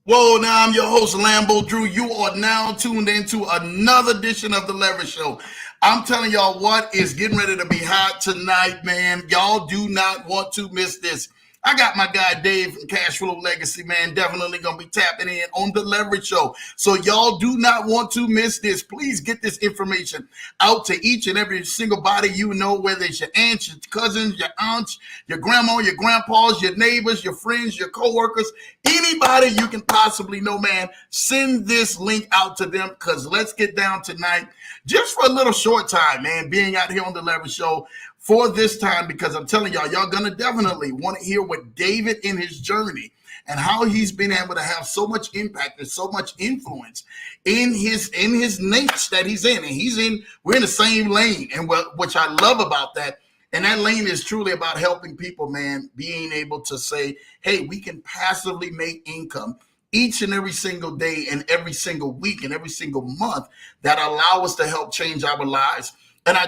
Whoa, now I'm your host, Lambo Drew. You are now tuned into another edition of The Leverage Show. I'm telling y'all what is getting ready to be hot tonight, man. Y'all do not want to miss this. I got my guy Dave from Cash Flow Legacy, man. Definitely going to be tapping in on The Leverage Show. So y'all do not want to miss this. Please get this information out to each and every single body you know, whether it's your aunts, your cousins, your aunts, your grandma, your grandpas, your neighbors, your friends, your coworkers, anybody you can possibly know, man. Send this link out to them because let's get down tonight just for a little short time, man, being out here on The Leverage Show for this time, because I'm telling y'all going to definitely want to hear what David in his journey and how he's been able to have so much impact and so much influence in his niche that he's in. And we're in the same lane, and which I love about that. And that lane is truly about helping people, man, being able to say, hey, we can passively make income each and every single day and every single week and every single month that allow us to help change our lives. And I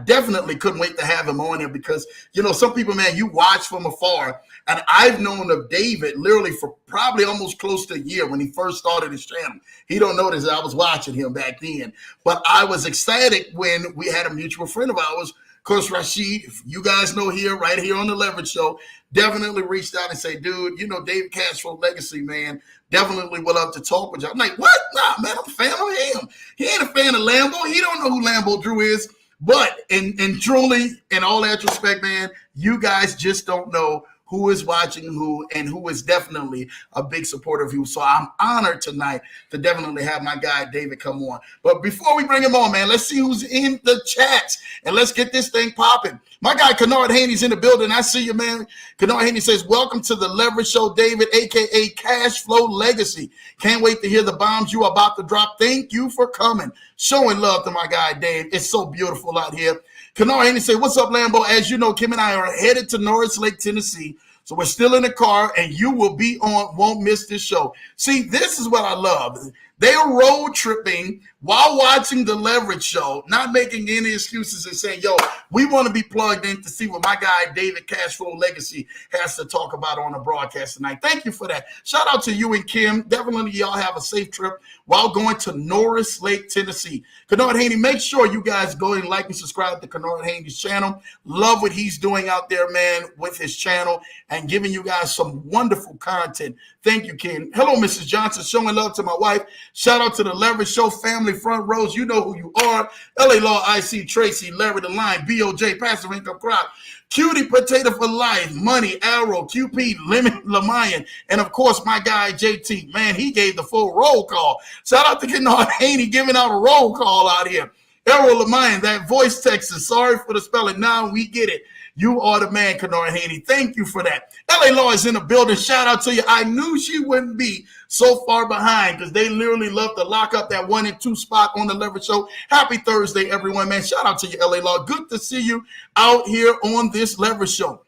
definitely couldn't wait to have him on here because, some people, man, you watch from afar. And I've known of David literally for probably almost close to a year when he first started his channel. He don't notice that I was watching him back then. But I was ecstatic when we had a mutual friend of ours, Coach Rashid, if you guys know here, right here on The Leverage Show, definitely reached out and say, dude, David Cashflow Legacy, man, definitely would love to talk with you. I'm like, what? Nah, man, I'm a fan of him. He ain't a fan of Lambo. He don't know who Lambo Drew is. But, and truly, in all that respect, man, you guys just don't know who is watching who and who is definitely a big supporter of you. So I'm honored tonight to definitely have my guy David come on. But before we bring him on, man, let's see who's in the chats and let's get this thing popping. My guy Kennard Haney's in the building. I see you, man. Kennard Haney says, welcome to the Leverage Show, David, aka Cash Flow Legacy. Can't wait to hear the bombs you are about to drop. Thank you for coming. Showing love to my guy Dave. It's so beautiful out here. Kennard Haney say, what's up, Lambo? As you know, Kim and I are headed to Norris Lake, Tennessee. So we're still in the car, and you will be on, won't miss this show. See, this is what I love. They are road tripping while watching the Leverage Show, not making any excuses and saying, yo, we want to be plugged in to see what my guy David Cashflow Legacy has to talk about on the broadcast tonight. Thank you for that. Shout out to you and Kim. Definitely y'all have a safe trip while going to Norris Lake, Tennessee. Kennard Haney, make sure you guys go and like and subscribe to Kennard Haney's channel. Love what he's doing out there, man, with his channel and giving you guys some wonderful content. Thank you, Ken. Hello, Mrs. Johnson, showing love to my wife. Shout out to the Leverage Show family, front rows. You know who you are. LA Law, IC, Tracy, Larry the Line, BOJ, Passive Income Crop, Cutie Potato for Life, Money, Arrow, QP, Lemon, Lamayan, and of course, my guy JT. Man, he gave the full roll call. Shout out to Kennard Haney giving out a roll call out here. Arrow Lamayan, that voice Texas. Sorry for the spelling. Now we get it. You are the man, Kennard Haney. Thank you for that. LA Law is in the building. Shout out to you. I knew she wouldn't be so far behind because they literally love to lock up that 1 and 2 spot on the Leverage Show. Happy Thursday, everyone, man. Shout out to you, LA Law. Good to see you out here on this Leverage Show.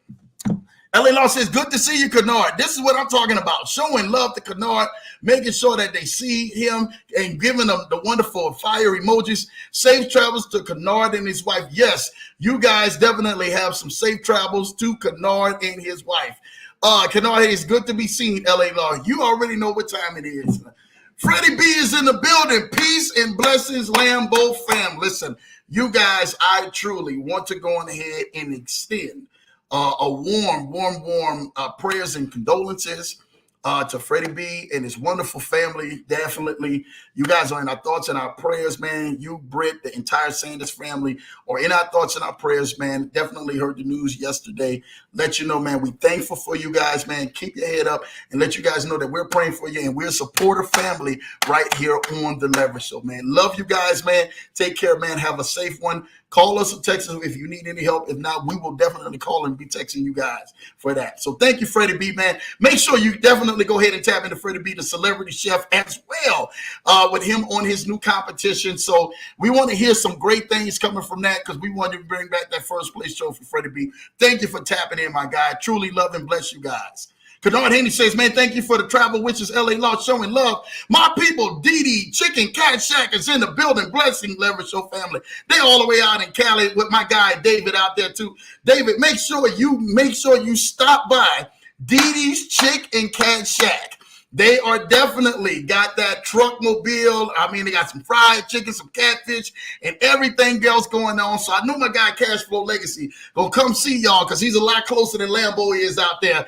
LA Law says, good to see you, Kennard. This is what I'm talking about. Showing love to Kennard, making sure that they see him and giving them the wonderful fire emojis. Safe travels to Kennard and his wife. Yes, you guys definitely have some safe travels to Kennard and his wife. Kennard, it's good to be seen, LA Law. You already know what time it is. Freddie B is in the building. Peace and blessings, Lambo fam. Listen, you guys, I truly want to go on ahead and extend a warm prayers and condolences to Freddie B and his wonderful family. Definitely, you guys are in our thoughts and our prayers, man. You, Britt, the entire Sanders family are in our thoughts and our prayers, man. Definitely heard the news yesterday. Let you know, man, we thankful for you guys, man. Keep your head up and let you guys know that we're praying for you and we're a supportive family right here on the Leverage Show, man. Love you guys, man. Take care, man. Have a safe one. Call us or text us if you need any help. If not, we will definitely call and be texting you guys for that. So thank you, Freddie B, man. Make sure you definitely go ahead and tap into Freddie B, the celebrity chef, as well, with him on his new competition. So we want to hear some great things coming from that because we want to bring back that first place show for Freddie B. Thank you for tapping in, my guy. Truly love and bless you guys. Kennard Haney says, man, thank you for the travel witches, LA Law, showing love. My people, Didi, Chicken Cat Shack is in the building. Blessing, Leverage Show family. They all the way out in Cali with my guy David out there too. David, make sure you stop by Didi's Chick and Cat Shack. They are definitely got that truck mobile. I mean, they got some fried chicken, some catfish, and everything else going on. So I knew my guy Cash Flow Legacy gonna come see y'all because he's a lot closer than Lambo is out there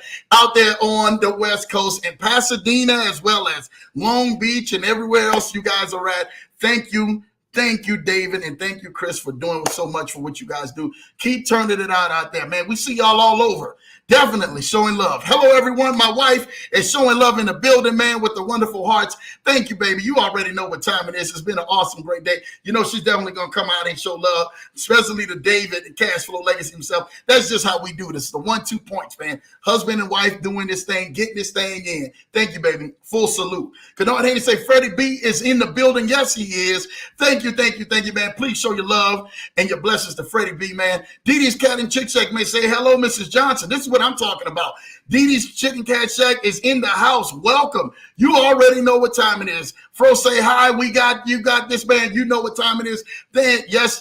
on the West Coast and Pasadena, as well as Long Beach and everywhere else you guys are at. Thank you. Thank you, David, and thank you, Chris, for doing so much for what you guys do. Keep turning it out there, man. We see y'all all over. Definitely showing love. Hello, everyone. My wife is showing love in the building, man, with the wonderful hearts. Thank you, baby. You already know what time it is. It's been an awesome, great day. You know she's definitely going to come out and show love, especially to David, the Cash Flow Legacy himself. That's just how we do this. The 1-2 points, man. Husband and wife doing this thing, getting this thing in. Thank you, baby. Full salute. Canard Haney say Freddie B is in the building. Yes, he is. Thank you, man. Please show your love and your blessings to Freddie B, man. Dee Dee's Cat and Chick Shack may say, hello, Mrs. Johnson. This is what I'm talking about. Dee Dee's Chicken Cat Shack is in the house. Welcome. You already know what time it is. Fro say hi. You got this, man. You know what time it is. Then yes.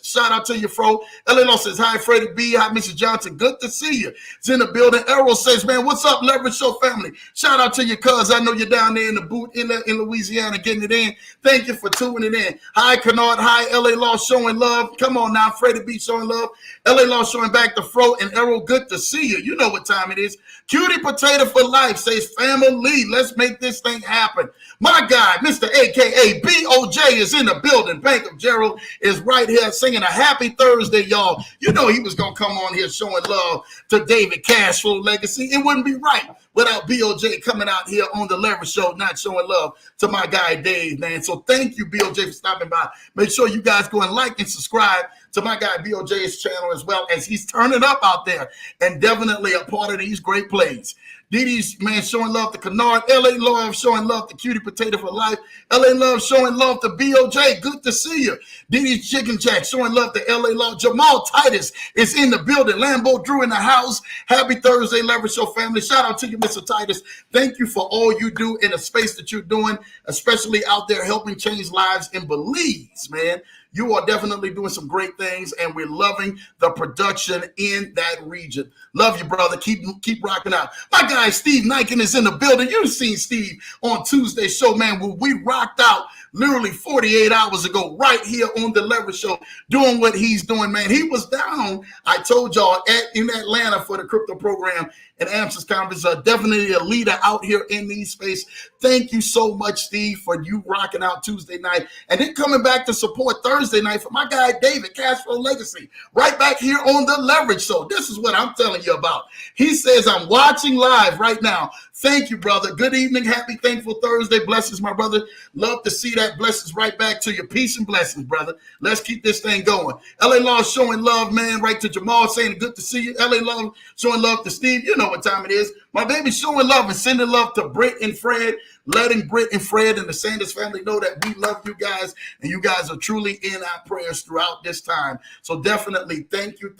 Shout out to you, Fro. LA says hi, Freddie B. Hi, Mrs. Johnson. Good to see you. It's in the building. Errol says, man, what's up, Leverage Show family? Shout out to you, cuz. I know you're down there in the boot in Louisiana getting it in. Thank you for tuning in. Hi, Kennard. Hi, LA Law showing love. Come on now, Freddie B showing love. LA Law showing back to Fro and Errol. Good to see you. You know what time it is. Cutie Potato for Life says, family, let's make this thing happen. My guy, Mr. AKA BOJ is in the building. Bank of Gerald is right here singing a happy Thursday, y'all. You know he was going to come on here showing love to David Cash Flow Legacy. It wouldn't be right without BOJ coming out here on the Leverage Show, not showing love to my guy Dave, man. So thank you, BOJ, for stopping by. Make sure you guys go and like and subscribe to my guy BOJ's channel as well, as he's turning up out there and definitely a part of these great plays. Dee Dee's, man, showing love to Kennard. LA Love showing love to Cutie Potato for Life. LA Love showing love to BOJ. Good to see you. Dee Dee's Chicken Jack showing love to LA Love. Jamal Titus is in the building. Lambo Drew in the house. Happy Thursday, Leverage Show family. Shout out to you, Mr. Titus. Thank you for all you do in the space that you're doing, especially out there helping change lives in Belize, man. You are definitely doing some great things, and we're loving the production in that region. Love you, brother. Keep rocking out. My guy, Steve Niken, is in the building. You've seen Steve on Tuesday's show, man, where we rocked out literally 48 hours ago right here on the Leverage Show doing what he's doing, man. He was down, I told y'all, in Atlanta for the crypto program and AMS's conference. Definitely a leader out here in these space. Thank you so much, Steve, for you rocking out Tuesday night and then coming back to support Thursday night for my guy David Cash Flow Legacy right back here on the Leverage Show. This is what I'm telling you about. He says, I'm watching live right now. Thank you, brother. Good evening. Happy Thankful Thursday. Blessings, my brother. Love to see that. Blessings right back to you. Peace and blessings, brother. Let's keep this thing going. LA Law showing love, man, right to Jamal saying good to see you. LA Law showing love to Steve. You know what time it is. My baby showing love and sending love to Britt and Fred, letting Britt and Fred and the Sanders family know that we love you guys and you guys are truly in our prayers throughout this time. So definitely thank you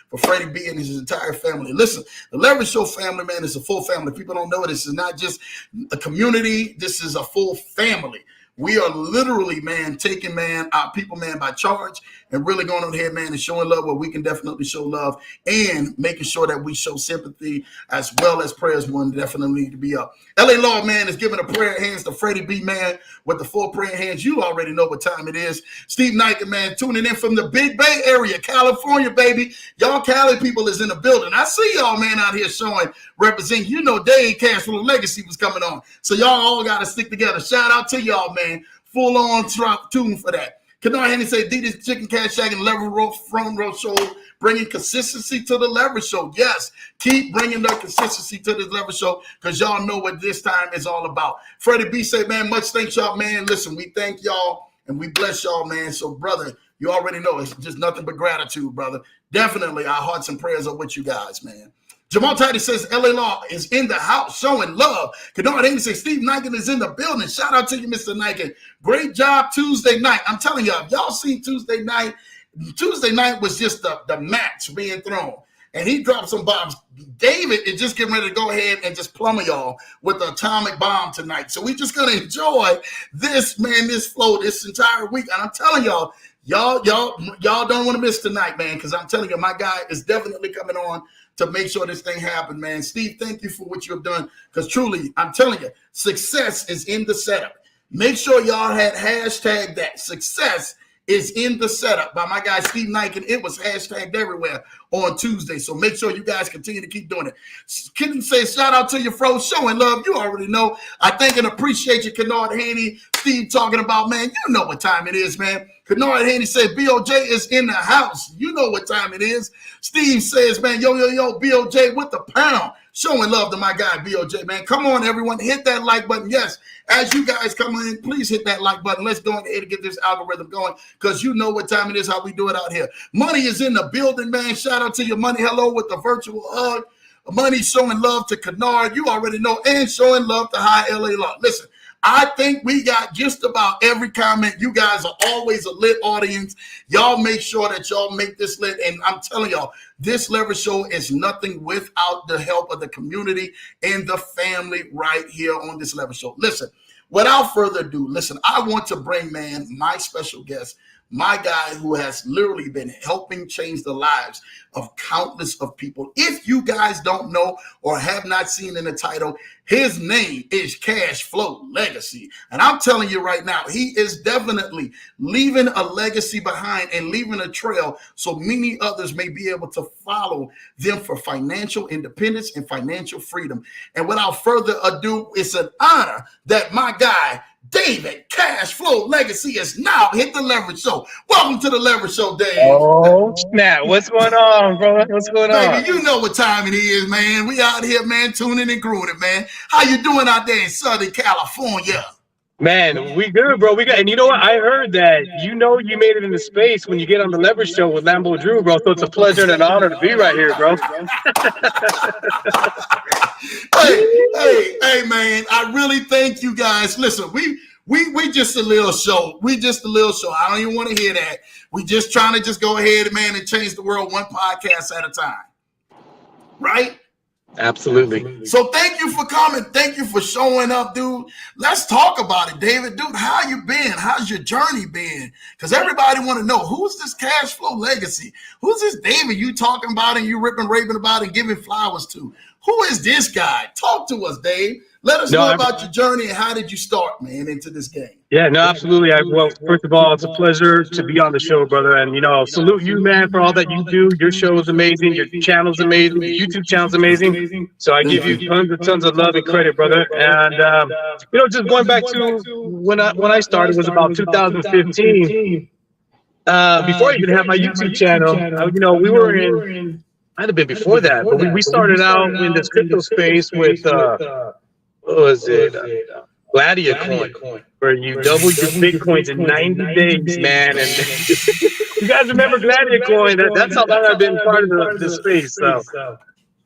for Freddie B and his entire family. Listen, the Leverage Show family, man, is a full family. People don't know this is not just a community. This is a full family. We are literally, man, taking, man, our people, man, by charge and really going on here, man, and showing love where we can definitely show love and making sure that we show sympathy as well as prayers one definitely need to be up. LA Law, man, is giving a prayer hands to Freddie B, man, with the full prayer hands. You already know what time it is. Steve Nike, man, tuning in from the Big Bay area, California, baby. Y'all Cali people is in the building. I see y'all, man, out here showing, representing. You know Dave Cash Flow Legacy was coming on. So y'all all got to stick together. Shout out to y'all, man. Full on tune for that. Kennard Haney say, Dee Dee's Chicken Cat Shack and Leverage Front Row Show, bringing consistency to the Leverage Show. Yes, keep bringing the consistency to this Leverage Show because y'all know what this time is all about. Freddie B say, man, much thanks, y'all, man. Listen, we thank y'all and we bless y'all, man. So, brother, you already know it's just nothing but gratitude, brother. Definitely our hearts and prayers are with you guys, man. Jamal Titus says LA Law is in the house showing love. Kennard Haney says Steve Niken is in the building. Shout out to you, Mr. Niken. Great job Tuesday night. I'm telling y'all seen Tuesday night. Tuesday night was just the match being thrown. And he dropped some bombs. David is just getting ready to go ahead and just plumber y'all with the atomic bomb tonight. So we're just going to enjoy this, man, this flow this entire week. And I'm telling y'all don't want to miss tonight, man, because I'm telling you, my guy is definitely coming on to make sure this thing happens, man. Steve, thank you for what you have done, because truly, I'm telling you, success is in the setup. Make sure y'all had hashtag that. Success is in the setup by my guy Steve Niken. It was hashtagged everywhere on Tuesday. So make sure you guys continue to keep doing it. Can you say shout out to your fro, showing love? You already know. I thank and appreciate you, Kennard Haney. Steve talking about, man, you know what time it is, man. Kennard Haney said BOJ is in the house. You know what time it is. Steve says, man, yo, BOJ with the pound. Showing love to my guy, BOJ, man. Come on, everyone. Hit that like button. Yes, as you guys come in, please hit that like button. Let's go ahead and get this algorithm going, because you know what time it is, how we do it out here. Money is in the building, man. Shout out to your Money. Hello with the virtual hug. Money showing love to Kennard. You already know. And showing love to High LA Law. Listen, I think we got just about every comment. You guys are always a lit audience. Y'all make sure that y'all make this lit. And I'm telling y'all, this Leverage Show is nothing without the help of the community and the family right here on this Leverage Show. Listen, without further ado, listen, I want to bring, man, my special guest, my guy who has literally been helping change the lives of countless of people. If you guys don't know or have not seen in the title, his name is Cash Flow Legacy. And I'm telling you right now, he is definitely leaving a legacy behind and leaving a trail so many others may be able to follow them for financial independence and financial freedom. And without further ado, it's an honor that my guy, David Cash Flow Legacy, is now hit the Leverage Show. Welcome to the Leverage Show, Dave. Oh, snap. What's going on, bro? What's going on? Baby, you know what time it is, man. We out here, man, tuning and grooving, man. How you doing out there in Southern California? Man, we good, bro. We good. And you know what? I heard that you made it into space when you get on the Leverage Show with Lambo Drew, bro. So it's a pleasure and an honor to be right here, bro. hey, man. I really thank you guys. Listen, we just a little show. We just a little show. I don't even want to hear that. We just trying to just go ahead, man, and change the world one podcast at a time. Right? Absolutely. So thank you for coming. Thank you for showing up, dude. Let's talk about it, David. Dude, how you been? How's your journey been? Because everybody want to know, who's this Cash Flow Legacy? Who's this David you talking about and you raving about and giving flowers to? Who is this guy? Talk to us, Dave. Let us know about your journey and how did you start, man, into this game? Yeah, no, absolutely. Well, first of all, it's a pleasure to be on the show, brother. And, salute you, man, for all that you do. Your show is amazing. Your channel's amazing. Your YouTube channel's amazing. So I give you tons of love and credit, brother. And, just going back to when I started was about 2015. Before I even had my YouTube channel, we were in, might have been before that, but we started out in this crypto space with, what was it? Gladiacoin, where you double your Bitcoins in 90 days, man. And you guys remember Gladiacoin? That's how long I've been part of the space. So,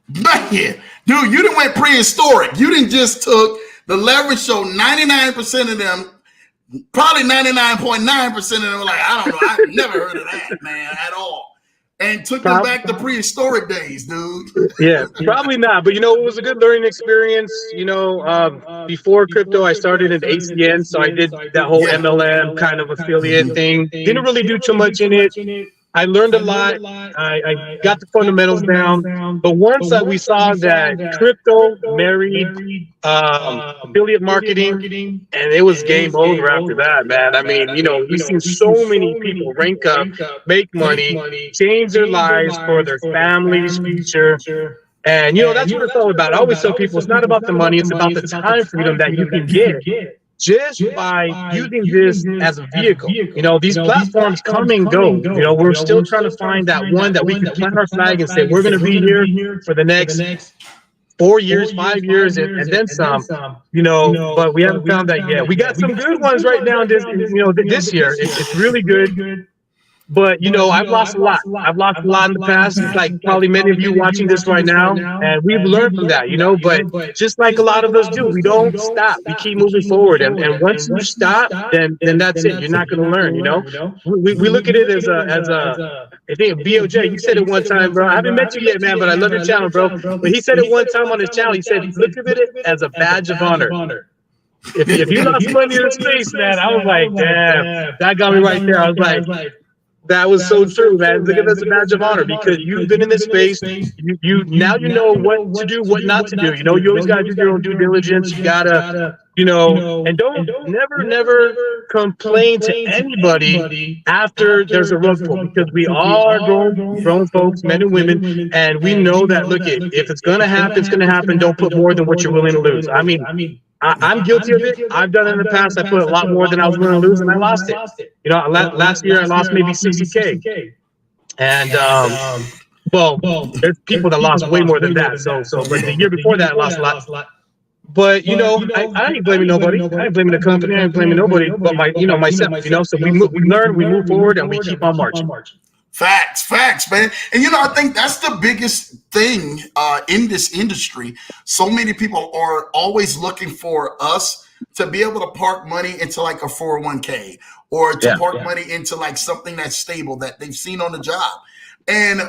man, dude, you didn't went prehistoric. You didn't just took the Leverage Show. 99% of them, probably 99.9% of them were like, I don't know, I've never heard of that, man, at all. And took them back to prehistoric days, dude. Yeah, probably not. But, it was a good learning experience. Before crypto, I started at ACN. So I did that whole MLM kind of affiliate thing. Didn't really do too much in it. I learned a lot. I got the fundamentals down. But once we saw that crypto married affiliate marketing, and it was game over after that, man. I mean, we've seen so many people rank up, make money, change their lives for their family's future. And, that's what it's all about. I always tell people it's not about the money. It's about the time freedom that you can get just by using this as a vehicle. These platforms come and go. We're still trying to find that one that we can plant our flag and say, we're going to be here for the next 4 years, 5 years, and then some, but we haven't found that yet. We got some good ones right now this year. It's really good. But, I've lost a lot. I've lost a lot in the past, like probably many of you watching this right now. And we've learned from that, but just like a lot of us do, we don't stop. We keep moving forward. And once you stop, then that's it. You're not going to learn, We look at it as a I think BOJ, you said it one time, bro. I haven't met you yet, man, but I love your channel, bro. But he said it one time on his channel. He said, look at it as a badge of honor. If you lost money in space, man, I was like, damn, that got me right there. I was like, That was so true, man. Look at that's a badge of honor because you've been in this space. You now you know what to do, what not to do. You know, you always gotta do your own due diligence. You gotta, and don't never complain to anybody after there's a rug pull because we all are grown folks, men and women, and we know that. Look, if it's gonna happen, it's gonna happen. Don't put more than what you're willing to lose. I mean, I'm guilty of it. I've done it in the past. I put a lot more than I was willing to lose, and I lost it. You know, last year I lost maybe 60K, and well, there's people that lost way more than that. So, but the year before that, I lost a lot. But I ain't blaming nobody. I ain't blaming the company. I ain't blaming nobody, but myself. So we learn, we move forward, and we keep on marching. Facts, man. And I think that's the biggest thing in this industry. So many people are always looking for us to be able to park money into like a 401k or to park money into like something that's stable that they've seen on the job. And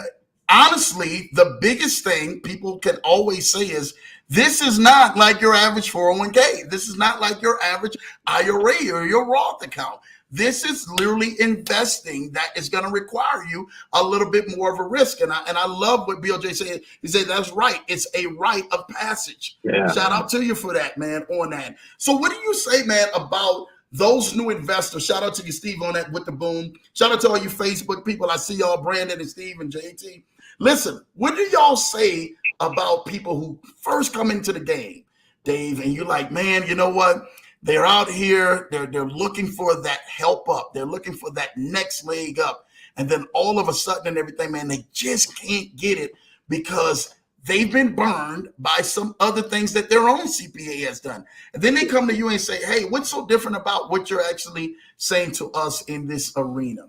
honestly, the biggest thing people can always say is, this is not like your average 401k. This is not like your average IRA or your Roth account. This is literally investing that is going to require you a little bit more of a risk. And I love what BLJ said. He said, that's right. It's a rite of passage. Yeah. Shout out to you for that, man, on that. So what do you say, man, about those new investors? Shout out to you, Steve, on that with the boom. Shout out to all you Facebook people. I see y'all, Brandon and Steve and JT. Listen, what do y'all say about people who first come into the game, Dave, and you're like, man, you know what? They're out here, they're looking for that help up. They're looking for that next leg up. And then all of a sudden and everything, man, they just can't get it because they've been burned by some other things that their own CPA has done. And then they come to you and say, hey, what's so different about what you're actually saying to us in this arena?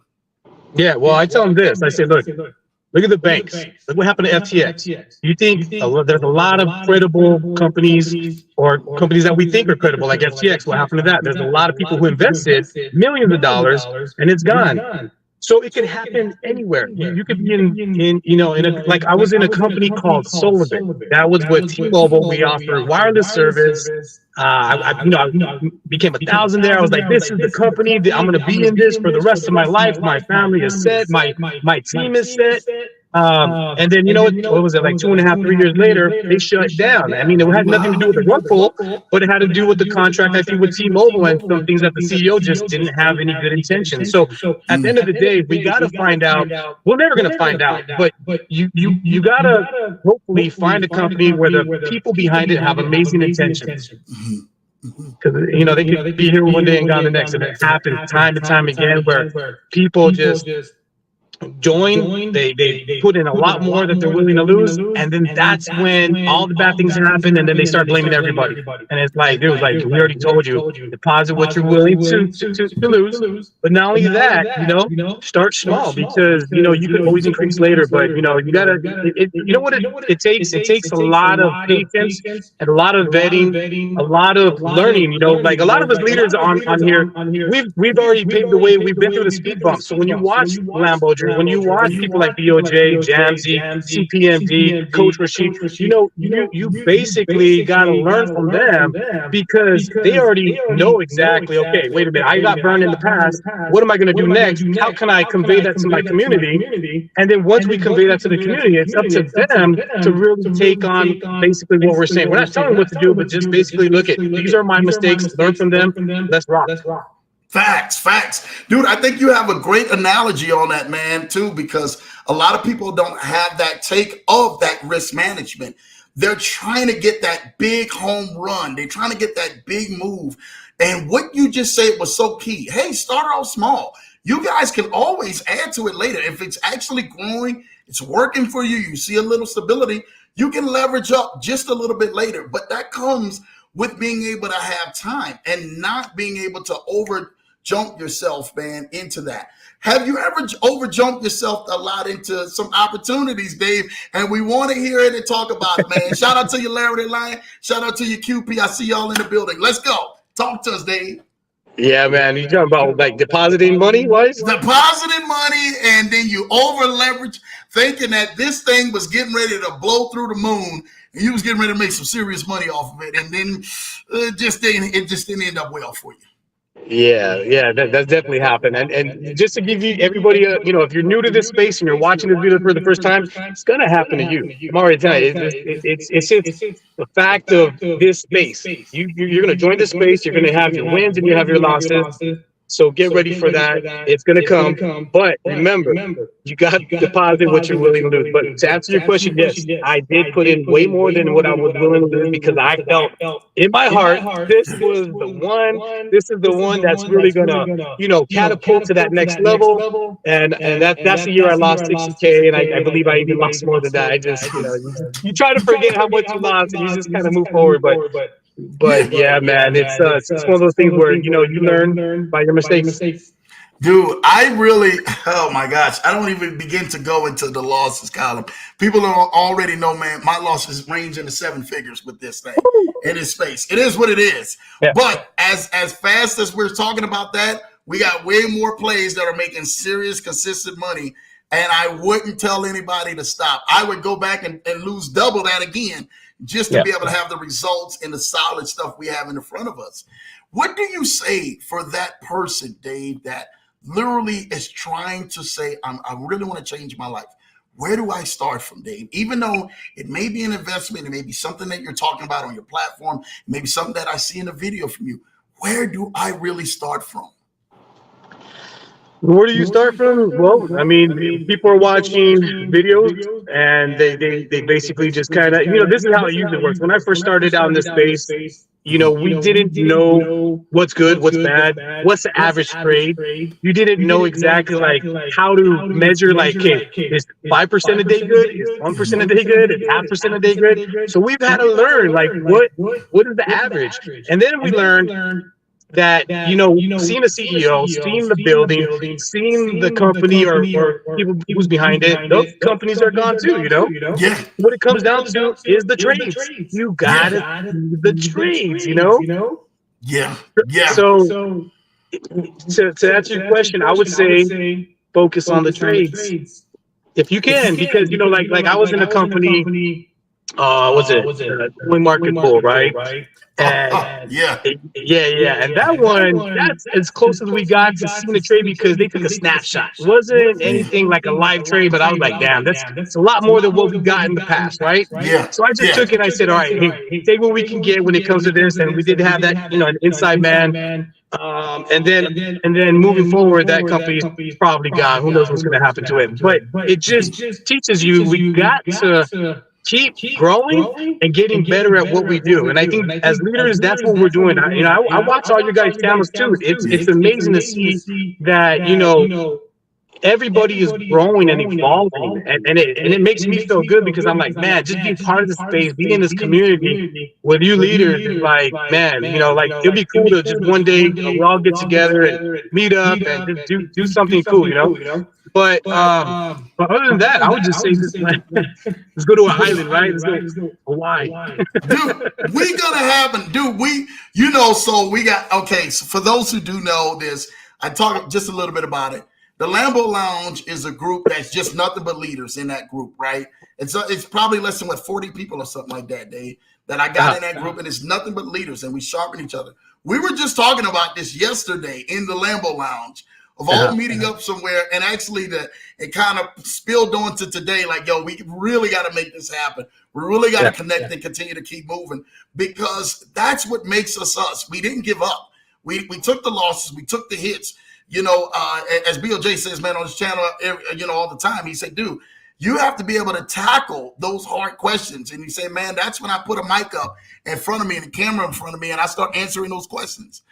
Yeah, well, I tell them this. I say, look at the banks. Look what happened to FTX. You think there's a lot of credible companies or companies that we think are credible, like FTX. What happened to that? There's a lot of people who invested millions of dollars and it's gone. So it can happen anywhere. You could be like I was in a company called SolarBit. That was with T-Mobile. We offered wireless service. I became 1,000 there. I was like, this is the company that I'm going to be in this for the rest of my life. My family is set. My team is set. And then, what was it, like 2.5, 3 years later, they shut down. I mean, it had nothing to do with the rug pull, but it had to do with the contract, I think, with T-Mobile and some things that the CEO just didn't have any good intentions. So at the end of the day, we got to find out. We're never going to find out, but you got to hopefully find a company where the people behind it have amazing intentions. Because they could be here one day and gone the next, and it happens time and time again where people just join, they put in a lot more that they're willing to lose, and then that's when all the bad things happen, and then they start blaming everybody. And it's like, dude, we already told you, deposit what you're willing to lose. But not only that, start small, because you can always increase later. But you gotta, it takes a lot of patience and a lot of vetting, a lot of learning. Like a lot of us leaders on here, we've already paved the way. We've been through the speed bumps. So when you watch Lambo, when you watch people like BOJ, Jamsey, CPMD, Coach Rashid, you basically got to learn from them because they already know exactly, okay, wait a minute, I got burned in the past. What am I going to do next? How can I convey that to my community? And then once we convey that to the community, it's up to them to really take on basically what we're saying. We're not telling them what to do, but just basically look at, these are my mistakes, learn from them, let's rock. Facts. Dude, I think you have a great analogy on that, man, too, because a lot of people don't have that take of that risk management. They're trying to get that big home run. They're trying to get that big move. And what you just said was so key. Hey, start out small. You guys can always add to it later. If it's actually growing, it's working for you, you see a little stability, you can leverage up just a little bit later. But that comes with being able to have time and not being able to over-jump yourself, man, into that. Have you ever over-jumped yourself a lot into some opportunities, Dave? And we want to hear it and talk about it, man. Shout out to you, Larry the Lion. Shout out to you, QP. I see y'all in the building. Let's go. Talk to us, Dave. Yeah, man. You talking about like depositing money, right? Depositing money, and then you over-leverage, thinking that this thing was getting ready to blow through the moon, and you was getting ready to make some serious money off of it, and then it just didn't end up well for you. Yeah, that's definitely happened. And just to give you everybody, if you're new to this space and you're watching this video for the first time, it's gonna happen to you. I'm already telling you, it's just the fact of this space. You're gonna join this space. You're gonna have your wins and you have your losses. So get ready for that. It's gonna come. But remember, you got to deposit what you're willing to lose. But to answer your question, yes, I did put in way more than what I was willing to lose because I felt in my heart this was the one. This is the one that's really gonna, catapult to that next level. And that's the year I lost 60K, and I believe I even lost more than that. I just, you try to forget how much you lost, and you just kind of move forward. But yeah, man, it's one of those things where you learn by your mistakes. Dude, I really, oh my gosh, I don't even begin to go into the losses column. People don't already know, man, my losses range into 7 figures with this thing in this space. It is what it is. Yeah. But as fast as we're talking about that, we got way more plays that are making serious, consistent money. And I wouldn't tell anybody to stop. I would go back and lose double that again just to be able to have the results and the solid stuff we have in the front of us. What do you say for that person, Dave, that literally is trying to say, I really want to change my life? Where do I start from, Dave? Even though it may be an investment, it may be something that you're talking about on your platform, maybe something that I see in a video from you. Where do I really start from? Where do you start from? Well, I mean, people are watching videos and they basically just kind of, this is how it usually works. When I first started out in this space, we didn't know what's good, what's bad, what's the average trade. You didn't know exactly like how to measure, like, hey, is 5% a day good? Is 1% a day good? Is 0.5% a day good? So we've had to learn, like, what is the average? And then we learned that, seeing a CEO, seeing the building, seeing the company or people who's behind it, those companies are gone too, Yeah. What it comes down to is the trades. You gotta do the trades, Yeah. So to answer your question, I would say focus on the trades if you can, because like I was in a company, Coin Market Bull, right? And yeah. And that one, that's as close as we got to seeing the trade because they took a snapshot. It wasn't anything like a live trade, but I was like, damn, that's a lot more than what we got in the past, right? Yeah. So I just took it. I said, all right, hey, take what we can get when it comes to this, and we did have that, an inside man. And then moving forward, that company's probably gone. Who knows what's going to happen to it? But it just teaches you we got to keep growing and getting better at what we do. And I think as leaders, that's what we're doing. I watch all your guys' channels too. It's amazing to see that, everybody is growing and evolving, and it makes me feel good because I'm like, man, just being part of this space, being in this community with you leaders, is like, man, like it'd be cool to just one day we all get together and meet up and just do something cool, But other than that, I would just say let's go to an island, right? Let's go Hawaii. Dude, we gonna happen, dude. So we got So for those who do know this, I talked just a little bit about it. The Lambo Lounge is a group that's just nothing but leaders in that group, right? And so it's probably less than 40 people or something like that, Dave, that I got in that group, and it's nothing but leaders, and we sharpen each other. We were just talking about this yesterday in the Lambo Lounge of all meeting up somewhere, and actually it kind of spilled on to today, like, yo, we really got to make this happen. We really got to connect and continue to keep moving, because that's what makes us us. We didn't give up. We took the losses. We took the hits. As BOJ says, man, on his channel, all the time, he said, dude, you have to be able to tackle those hard questions. And he said, man, that's when I put a mic up in front of me and a camera in front of me, and I start answering those questions.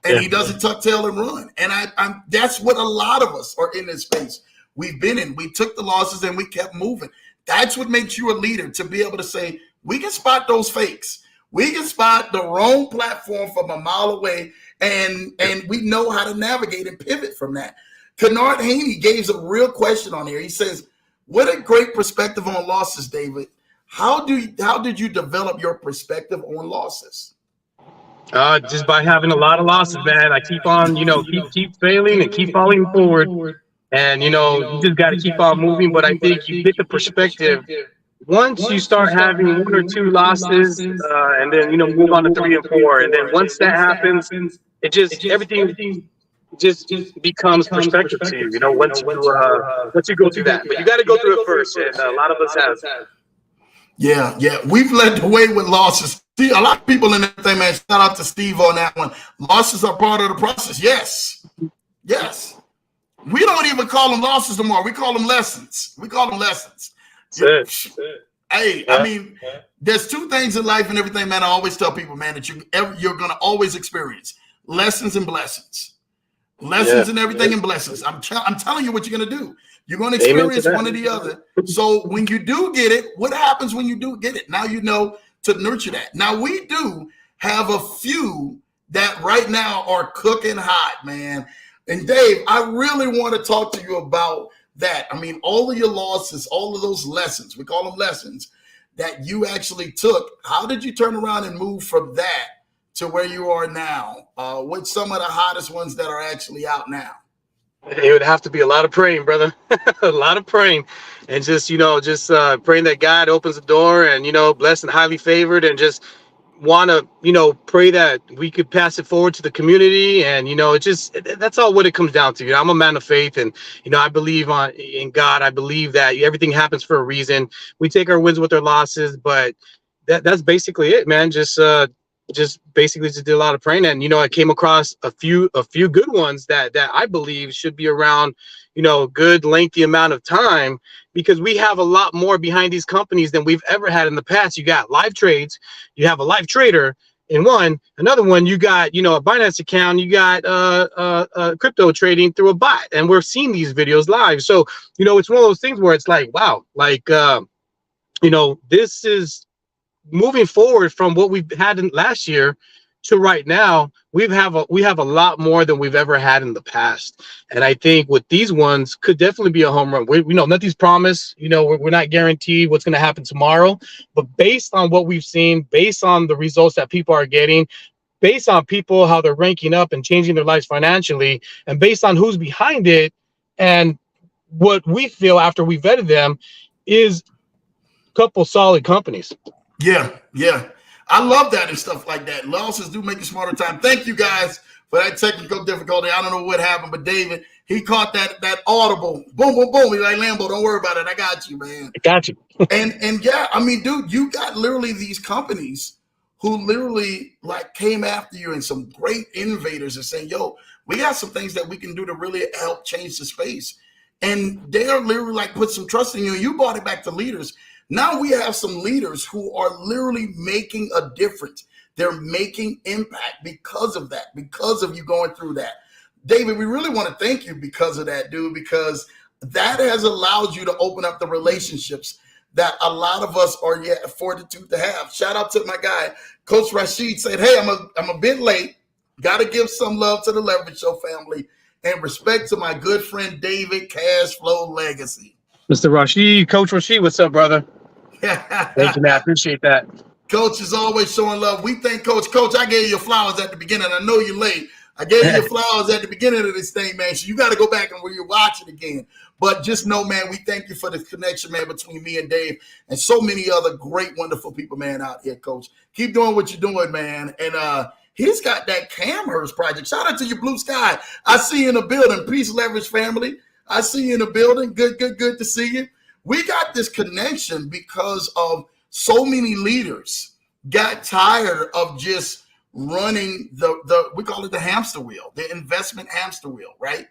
And he doesn't tuck tail and run. And I'm that's what a lot of us are in this space. We've been in. We took the losses and we kept moving. That's what makes you a leader, to be able to say, we can spot those fakes. We can spot the wrong platform from a mile away, and we know how to navigate and pivot from that. Kennard Haney gave a real question on here. He says, what a great perspective on losses, David. How did you develop your perspective on losses? Just by having a lot of losses, man. I keep on, keep failing and keep falling forward. And, you just got to keep on moving. But I think you get the perspective once you start having one or two losses, and then move on to 3 and 4, and then once that happens, it just everything just becomes perspective to you. Once you go through that, but you got to go through it first, and a lot of us have. Yeah, we've led the way with losses. See, a lot of people in that thing, man. Shout out to Steve on that one. Losses are part of the process. Yes. We don't even call them losses anymore. We call them lessons. Hey, I mean, there's two things in life and everything, man. I always tell people, man, that you're going to always experience lessons and blessings. Lessons and everything and blessings. I'm telling you what you're going to do. You're going to experience one or the other. So when you do get it, what happens when you do get it? Now you know to nurture that. Now we do have a few that right now are cooking hot, man. And Dave, I really want to talk to you about that. I mean, all of your losses, all of those lessons, we call them lessons, that you actually took. How did you turn around and move from that to where you are now? What's some of the hottest ones that are actually out now? It would have to be a lot of praying, brother. A lot of praying, and just praying that God opens the door, and blessed and highly favored, and just want to pray that we could pass it forward to the community. And that's all what it comes down to. I'm a man of faith, and I believe in God. I believe that everything happens for a reason. We take our wins with our losses, but that's basically it, man. Just basically did a lot of praying, and I came across a few good ones that I believe should be around a good lengthy amount of time, because we have a lot more behind these companies than we've ever had in the past. You got live trades, you have a live trader in one, another one you got a Binance account, you got crypto trading through a bot, and we're seeing these videos live. So it's one of those things where it's like, wow, like this is moving forward from what we've had in last year to right now. We have a lot more than we've ever had in the past, and I think with these ones could definitely be a home run. We nothing's promised. We're not guaranteed what's going to happen tomorrow, but based on what we've seen, based on the results that people are getting, based on people how they're ranking up and changing their lives financially, and based on who's behind it, and what we feel after we vetted them is a couple solid companies. Yeah. I love that and stuff like that. Losses do make you smarter time. Thank you guys for that technical difficulty. I don't know what happened, but David, he caught that audible. Boom, boom, boom. He's like, Lambo, don't worry about it. I got you, man. I got you. and yeah, I mean, dude, you got literally these companies who literally like came after you, and some great innovators are saying, yo, we got some things that we can do to really help change the space. And they are literally like put some trust in you. You brought it back to leaders. Now we have some leaders who are literally making a difference. They're making impact because of that, because of you going through that. David, we really want to thank you because of that, dude, because that has allowed you to open up the relationships that a lot of us are yet fortitude to have. Shout out to my guy, Coach Rashid, said, hey, I'm a bit late. Got to give some love to the Leverage Show family and respect to my good friend, David Cash Flow Legacy. Mr. Rashid, Coach Rashid, what's up, brother? Thank you, man. I appreciate that. Coach is always showing love. We thank Coach. Coach, I gave you your flowers at the beginning. I know you're late. I gave you your flowers at the beginning of this thing, man. So you got to go back and watch it again. But just know, man, we thank you for the connection, man, between me and Dave and so many other great, wonderful people, man, out here, Coach. Keep doing what you're doing, man. And he's got that Camhurst project. Shout out to your Blue Sky. I see you in the building. Peace, Leverage family. I see you in the building. Good to see you. We got this connection because of so many leaders got tired of just running we call it the hamster wheel, the investment hamster wheel, right?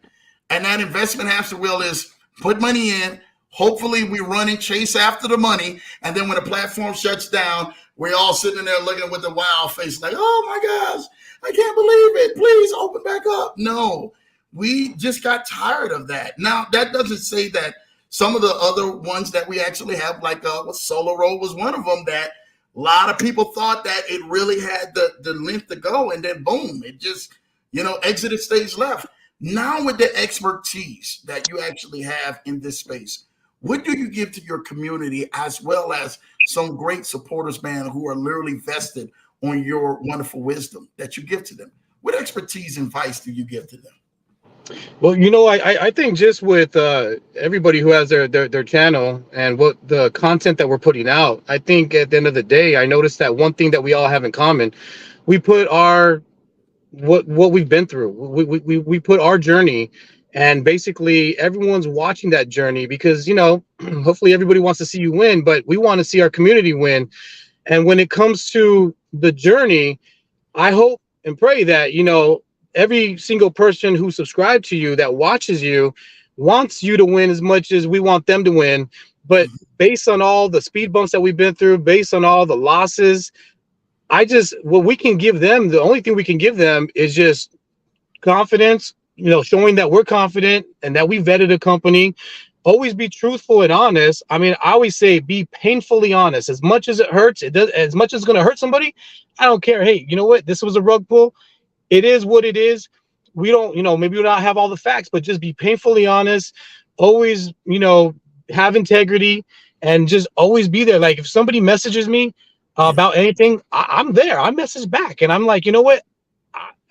And that investment hamster wheel is put money in. Hopefully we run and chase after the money. And then when the platform shuts down, we're all sitting there looking with a wild face like, oh my gosh, I can't believe it. Please open back up. No, we just got tired of that. Now, that doesn't say that some of the other ones that we actually have, like Solo Roll was one of them, that a lot of people thought that it really had the length to go, and then boom, it just, exited stage left. Now with the expertise that you actually have in this space, what do you give to your community as well as some great supporters, man, who are literally vested on your wonderful wisdom that you give to them? What expertise and advice do you give to them? Well, I think just with everybody who has their channel and what the content that we're putting out, I think at the end of the day, I noticed that one thing that we all have in common, we put our what we've been through. We put our journey, and basically everyone's watching that journey because hopefully everybody wants to see you win, but we want to see our community win. And when it comes to the journey, I hope and pray that every single person who subscribed to you that watches you wants you to win as much as we want them to win. But based on all the speed bumps that we've been through, based on all the losses, what we can give them, the only thing we can give them is just confidence, showing that we're confident and that we vetted a company. Always be truthful and honest. I mean, I always say be painfully honest. As much as it hurts, it does. As much as it's going to hurt somebody, I don't care. Hey, you know what? This was a rug pull. It is what it is. We don't, maybe we don't have all the facts, but just be painfully honest. Always, have integrity and just always be there. Like if somebody messages me about anything, I'm there. I message back and I'm like, you know what?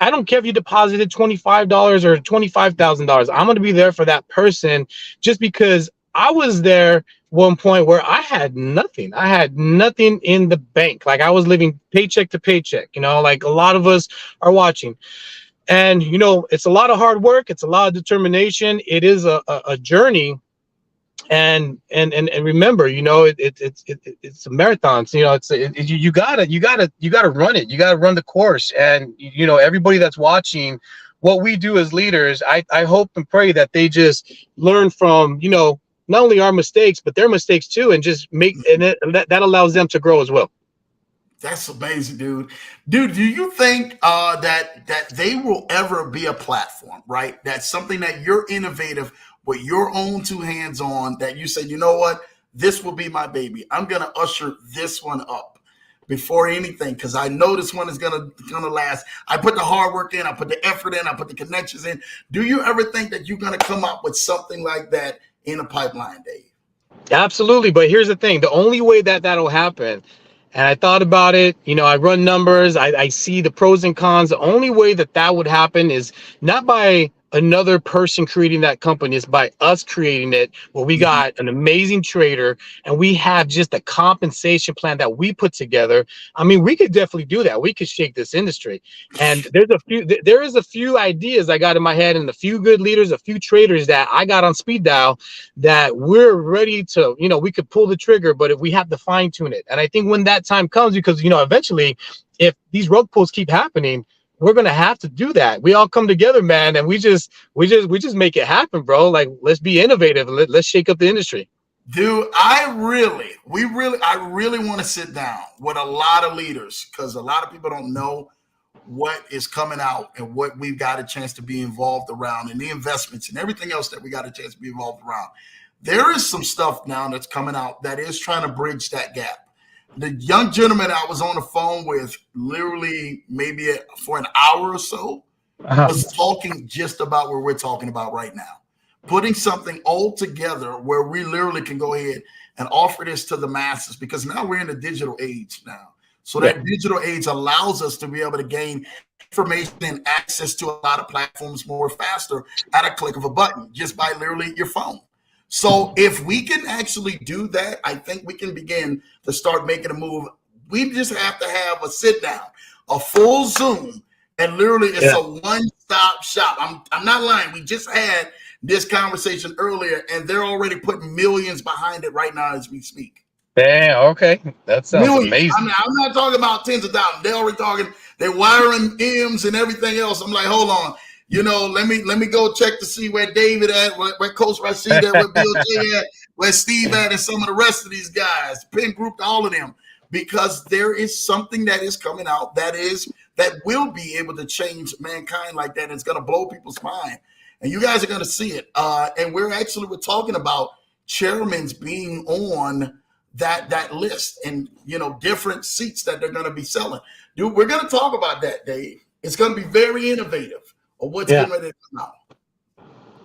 I don't care if you deposited $25 or $25,000. I'm going to be there for that person just because I was there one point where I had nothing. I had nothing in the bank. Like I was living paycheck to paycheck, like a lot of us are watching. And, it's a lot of hard work. It's a lot of determination. It is a journey. And remember, it's a marathon. So, you gotta run it. You gotta run the course. And everybody that's watching, what we do as leaders, I hope and pray that they just learn from not only our mistakes but their mistakes too, and just that allows them to grow as well. That's amazing, dude. Dude, do you think that they will ever be a platform, right? That's something that you're innovative with your own two hands on, that you say, you know what, this will be my baby. I'm gonna usher this one up before anything, because I know this one is gonna last. I put the hard work in, I put the effort in, I put the connections in. Do you ever think that you're gonna come up with something like that in a pipeline, Dave? Absolutely. But here's the thing. The only way that that'll happen, and I thought about it, I run numbers, I see the pros and cons. The only way that that would happen is not by another person creating that company, is by us creating it, where we got an amazing trader and we have just a compensation plan that we put together. I mean, we could definitely do that. We could shake this industry. And there is a few ideas I got in my head, and a few good leaders, a few traders that I got on speed dial that we're ready to, we could pull the trigger, but if we have to fine tune it. And I think when that time comes, because, eventually if these rug pulls keep happening, we're going to have to do that. We all come together, man. And we just make it happen, bro. Like, let's be innovative. Let's shake up the industry. Dude, I really want to sit down with a lot of leaders, because a lot of people don't know what is coming out and what we've got a chance to be involved around, and the investments and everything else that we got a chance to be involved around. There is some stuff now that's coming out that is trying to bridge that gap. The young gentleman I was on the phone with, literally maybe for an hour or so, was talking just about what we're talking about right now. Putting something all together where we literally can go ahead and offer this to the masses, because now we're in the digital age now. So that digital age allows us to be able to gain information and access to a lot of platforms more faster at a click of a button, just by literally your phone. So if we can actually do that, I think we can begin to start making a move. We just have to have a sit down, a full Zoom, and literally it's a one-stop shop. I'm not lying. We just had this conversation earlier, and they're already putting millions behind it right now as we speak. Damn, okay. That sounds amazing. I mean, I'm not talking about tens of thousands. They're already talking, they're wiring M's and everything else. I'm like, hold on. Let me go check to see where David at, where Coach Rashid at, where Bill J at, where Steve at, and some of the rest of these guys, Penn Group, all of them, because there is something that is coming out that will be able to change mankind like that. And it's going to blow people's mind, and you guys are going to see it. And we're talking about chairmen's being on that list, and different seats that they're going to be selling. Dude, we're going to talk about that, Dave. It's going to be very innovative. Or what's getting ready to come out.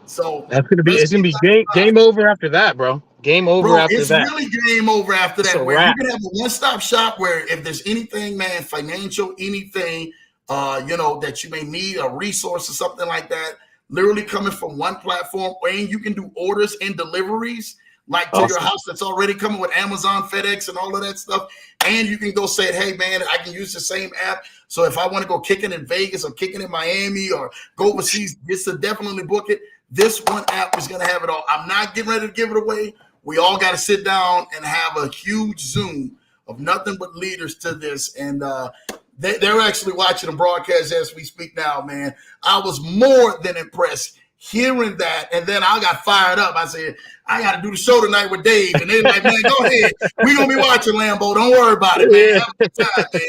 So it's gonna be game over after that, bro. Game over after that. It's really game over after that. Where you can have a one-stop shop where if there's anything, man, financial, anything, that you may need, a resource or something like that, literally coming from one platform, and you can do orders and deliveries like to your Awesome. house that's already coming with Amazon, FedEx, and all of that stuff. And you can go say, hey, man, I can use the same app. So if I want to go kicking in Vegas or kicking in Miami or go overseas, this to definitely book it. This one app is going to have it all. I'm not getting ready to give it away. We all got to sit down and have a huge Zoom of nothing but leaders to this. And they're actually watching the broadcast as we speak now, man. I was more than impressed hearing that. And then I got fired up. I said, I got to do the show tonight with Dave. And they're like, man, go ahead. We're going to be watching Lambo. Don't worry about it, man. Have a good time, man.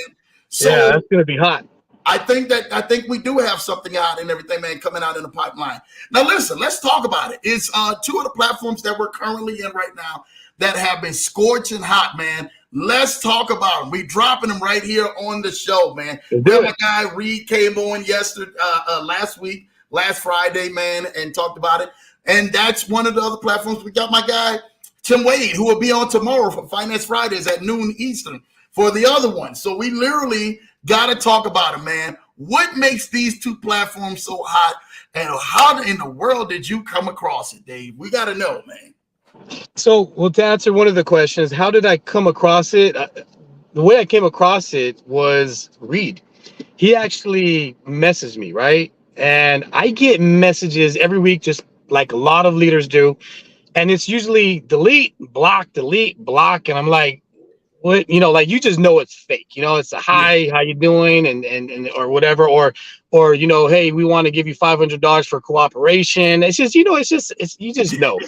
So yeah, that's going to be hot. I think we do have something out and everything, man, coming out in the pipeline. Now, listen, let's talk about it. It's two of the platforms that we're currently in right now that have been scorching hot, man. Let's talk about them. We dropping them right here on the show, man. My guy Reed came on last Friday, man, and talked about it. And that's one of the other platforms. We got my guy Tim Wade, who will be on tomorrow for Finance Fridays at noon Eastern for the other one. So we literally got to talk about it, man. What makes these two platforms so hot, and how in the world did you come across it, Dave? We got to know, man. So, well, to answer one of the questions, how did I come across it? The way I came across it was Reed. He actually messaged me, right? And I get messages every week, just like a lot of leaders do. And it's usually delete, block. And I'm like, what, like, you just know it's fake, it's a hi, how you doing, and or whatever, or hey, we want to give you $500 for cooperation. It's just, you just know.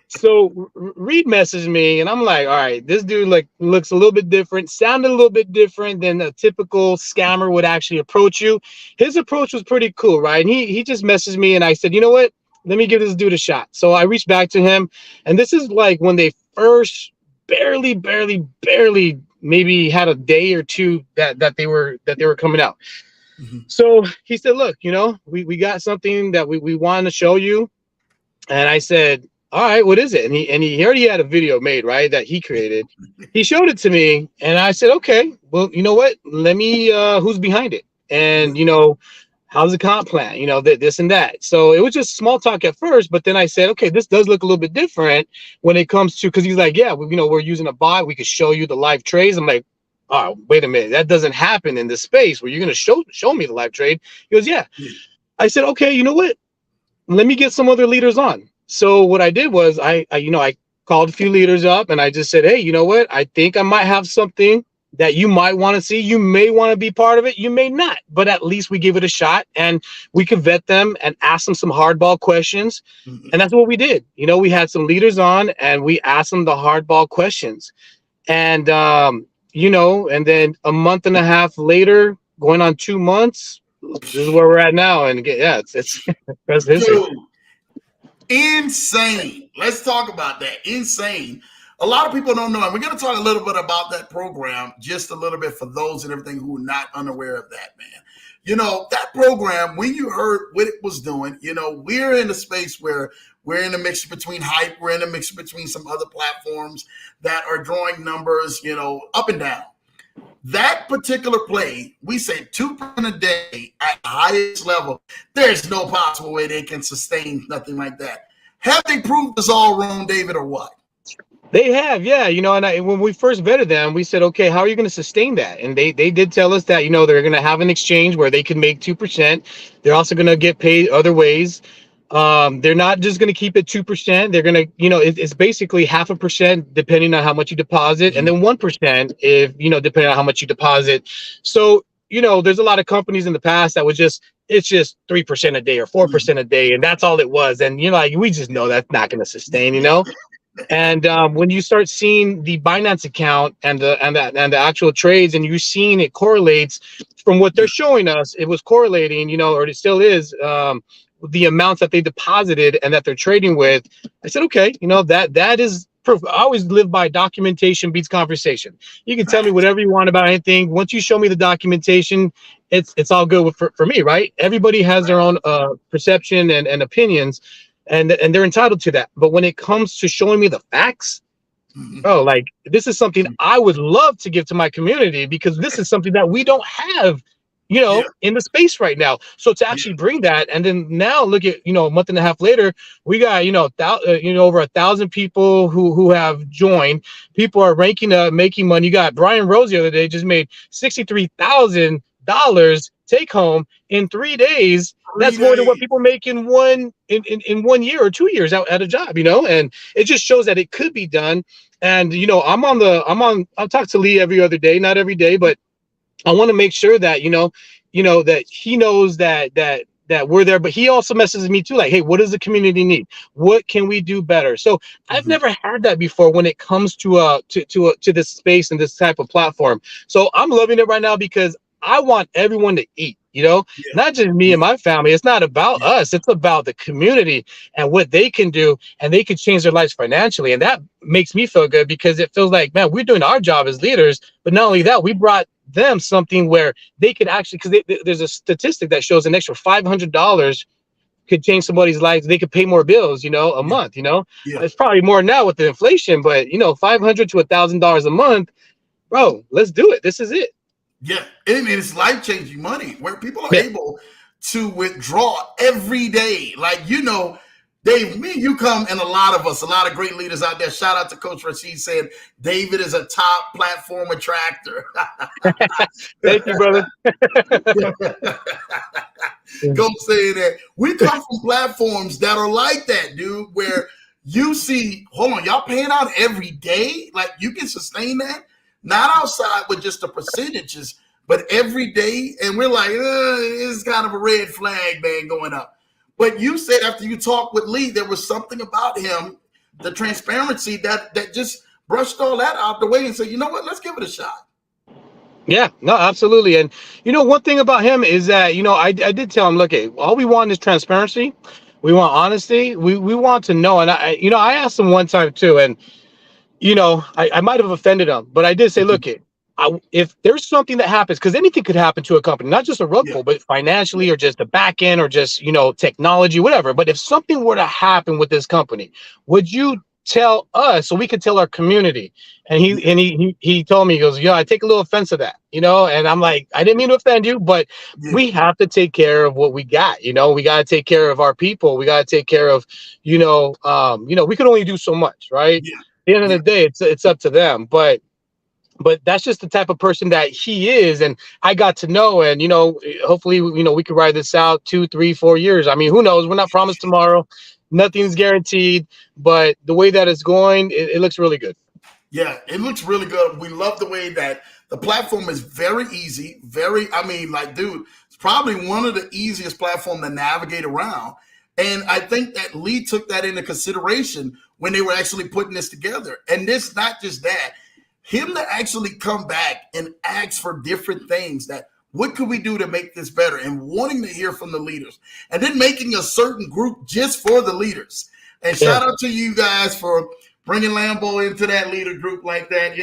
So Reed messaged me, and I'm like, all right, this dude looks a little bit different, sounded a little bit different than a typical scammer would actually approach you. His approach was pretty cool, right? And he just messaged me, and I said, you know what? Let me give this dude a shot. So I reached back to him, and this is like when they first barely maybe had a day or two that they were coming out. Mm-hmm. So he said, look, we got something that we want to show you. And I said, all right, what is it? And he already had a video made, right, that he created. He showed it to me, and I said, okay, well, you know what? Let me who's behind it? And how's the comp plan? This and that. So it was just small talk at first, but then I said, okay, this does look a little bit different when it comes to, because he's like, yeah, we're using a bot. We could show you the live trades. I'm like, oh, wait a minute. That doesn't happen in this space where you're going to show me the live trade. He goes, yeah. I said, okay, you know what? Let me get some other leaders on. So what I did was I called a few leaders up, and I just said, hey, you know what? I think I might have something that you might want to see. You may want to be part of it. You may not, but at least we give it a shot, and we can vet them and ask them some hardball questions. Mm-hmm. And that's what we did. We had some leaders on, and we asked them the hardball questions. And, and then a month and a half later, going on 2 months, this is where we're at now. And yeah, it's history. Insane. Let's talk about that. Insane. A lot of people don't know, and we're going to talk a little bit about that program, just a little bit for those and everything who are not unaware of that, man. That program, when you heard what it was doing, we're in a space where we're in a mixture between Hype, we're in a mixture between some other platforms that are drawing numbers, up and down. That particular play, we say 2% a day at the highest level. There's no possible way they can sustain nothing like that. Have they proved us all wrong, David, or what? They have, yeah. And when we first vetted them, we said, okay, how are you going to sustain that? And they did tell us that, they're going to have an exchange where they can make 2%. They're also going to get paid other ways. They're not just going to keep it 2%. They're going to, it's basically 0.5% depending on how much you deposit, and then 1% if, depending on how much you deposit. So, there's a lot of companies in the past that was it's just 3% a day or 4% a day, and that's all it was. And we just know that's not going to sustain, And when you start seeing the Binance account and the actual trades, and you're seeing it correlates from what they're showing us, it was correlating, or it still is, the amounts that they deposited and that they're trading with. I said, okay, that is. I always live by documentation beats conversation. You can tell me whatever you want about anything. Once you show me the documentation, it's all good for me, right? Everybody has their own perception and opinions. And they're entitled to that. But when it comes to showing me the facts, this is something I would love to give to my community, because this is something that we don't have Yeah. in the space right now. So to Yeah. actually bring that, and then now look at, a month and a half later, we got, over 1,000 people who have joined. People are ranking up, making money. You got Brian Rose the other day just made $63,000 take home in 3 days. Three That's more than what days. people make in 1 year or 2 years out at a job, and it just shows that it could be done. And I'll talk to Lee every other day, not every day, but I want to make sure that that he knows that we're there. But he also messages me too, like, hey, what does the community need? What can we do better? So I've Mhm. never had that before when it comes to this space and this type of platform. So I'm loving it right now because I want everyone to eat. Yeah. Not just me and Yeah. my family. It's not about Yeah. us. It's about the community and what they can do, and they can change their lives financially. And that makes me feel good because it feels like, man, we're doing our job as leaders. But not only that, we brought them something where they could actually, because there's a statistic that shows an extra $500 could change somebody's life. They could pay more bills, a Yeah. month. Yeah. It's probably more now with the inflation, but $500 to $1,000 a month, bro. Let's do it. This is it. Yeah, and it's life-changing money where people are Yeah. able to withdraw every day. Like, Dave, me and you come, and a lot of great leaders out there. Shout out to Coach Rashid saying David is a top platform attractor. Thank you, brother. Go say that. We come from platforms that are like that, dude, where you see, hold on, y'all paying out every day? Like, you can sustain that? Not outside with just the percentages, but every day. And we're like, it's kind of a red flag, man, going up. But you said after you talked with Lee, there was something about him, the transparency that just brushed all that out the way and said, you know what, let's give it a shot. Yeah, no, absolutely. And one thing about him is that, I did tell him, look, hey, all we want is transparency. We want honesty. We want to know. And I asked him one time too, and I might have offended him, but I did say, look, if there's something that happens, because anything could happen to a company, not just a rug pull, but financially or just the back end or just, technology, whatever. But if something were to happen with this company, would you tell us so we could tell our community? And he told me, he goes, I take a little offense to that, and I'm like, I didn't mean to offend you, but we have to take care of what we got. We got to take care of our people. We got to take care of, we could only do so much, right? Yeah. At the end of the day, it's up to them. But that's just the type of person that he is. And I got to know, and, hopefully, we could ride this out 2, 3, 4 years. I mean, who knows? We're not promised tomorrow. Nothing's guaranteed, but the way that it's going, it looks really good. Yeah, it looks really good. We love the way that the platform is very easy. Dude, it's probably one of the easiest platforms to navigate around. And I think that Lee took that into consideration when they were actually putting this together. And this, not just that, him to actually come back and ask for different things that, what could we do to make this better? And wanting to hear from the leaders. And then making a certain group just for the leaders. And shout out to you guys for bringing Lambo into that leader group like that.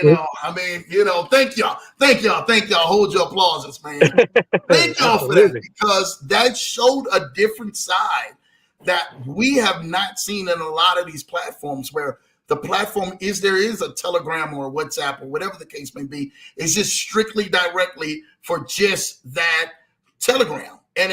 Thank y'all. Hold your applauses, man. Thank y'all for that, because that showed a different side that we have not seen in a lot of these platforms, where the platform there is a Telegram or a WhatsApp or whatever the case may be. It's just strictly directly for just that Telegram. And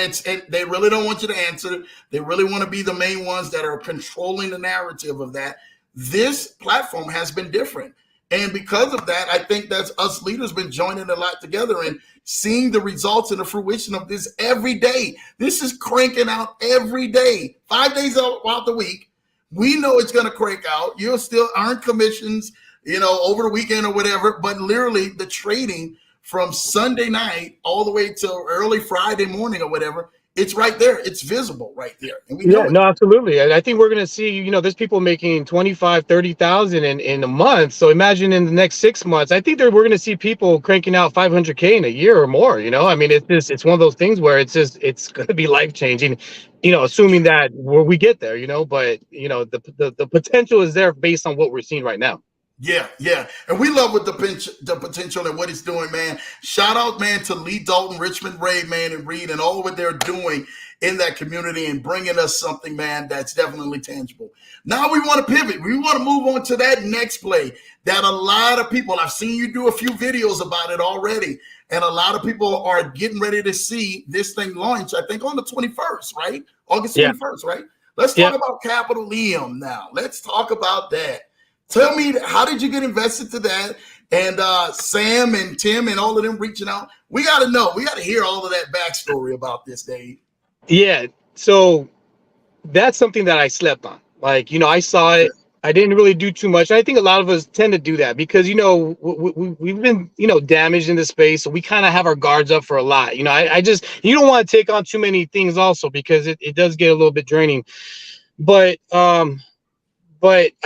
they really don't want you to answer. They really want to be the main ones that are controlling the narrative of that. This platform has been different. And because of that, I think that's us leaders been joining a lot together and seeing the results and the fruition of this every day. This is cranking out every day, 5 days out the week. We know it's going to crank out. You'll still earn commissions, over the weekend or whatever. But literally the trading from Sunday night all the way till early Friday morning or whatever, it's right there. It's visible right there. And we know no, absolutely. I think we're going to see, there's people making 25, 30,000 in a month. So imagine in the next 6 months, I think we're going to see people cranking out 500K in a year or more. I mean, it's one of those things where it's going to be life changing, assuming that we get there, but the potential is there based on what we're seeing right now. Yeah, yeah. And we love what the potential and what it's doing, man. Shout out, man, to Lee Dalton, Richmond Ray, man, and Reed, and all what they're doing in that community and bringing us something, man, that's definitely tangible. Now we want to pivot. We want to move on to that next play that a lot of people, I've seen you do a few videos about it already, and a lot of people are getting ready to see this thing launch, I think on the 21st, right? August 21st, right? Let's talk about Capital EM now. Let's talk about that. Tell me, how did you get invested to that? And Sam and Tim and all of them reaching out. We got to know. We got to hear all of that backstory about this, Dave. Yeah. So that's something that I slept on. Like, I saw it. I didn't really do too much. I think a lot of us tend to do that because, we've been, damaged in this space. So we kind of have our guards up for a lot. I just, you don't want to take on too many things also because it does get a little bit draining. But I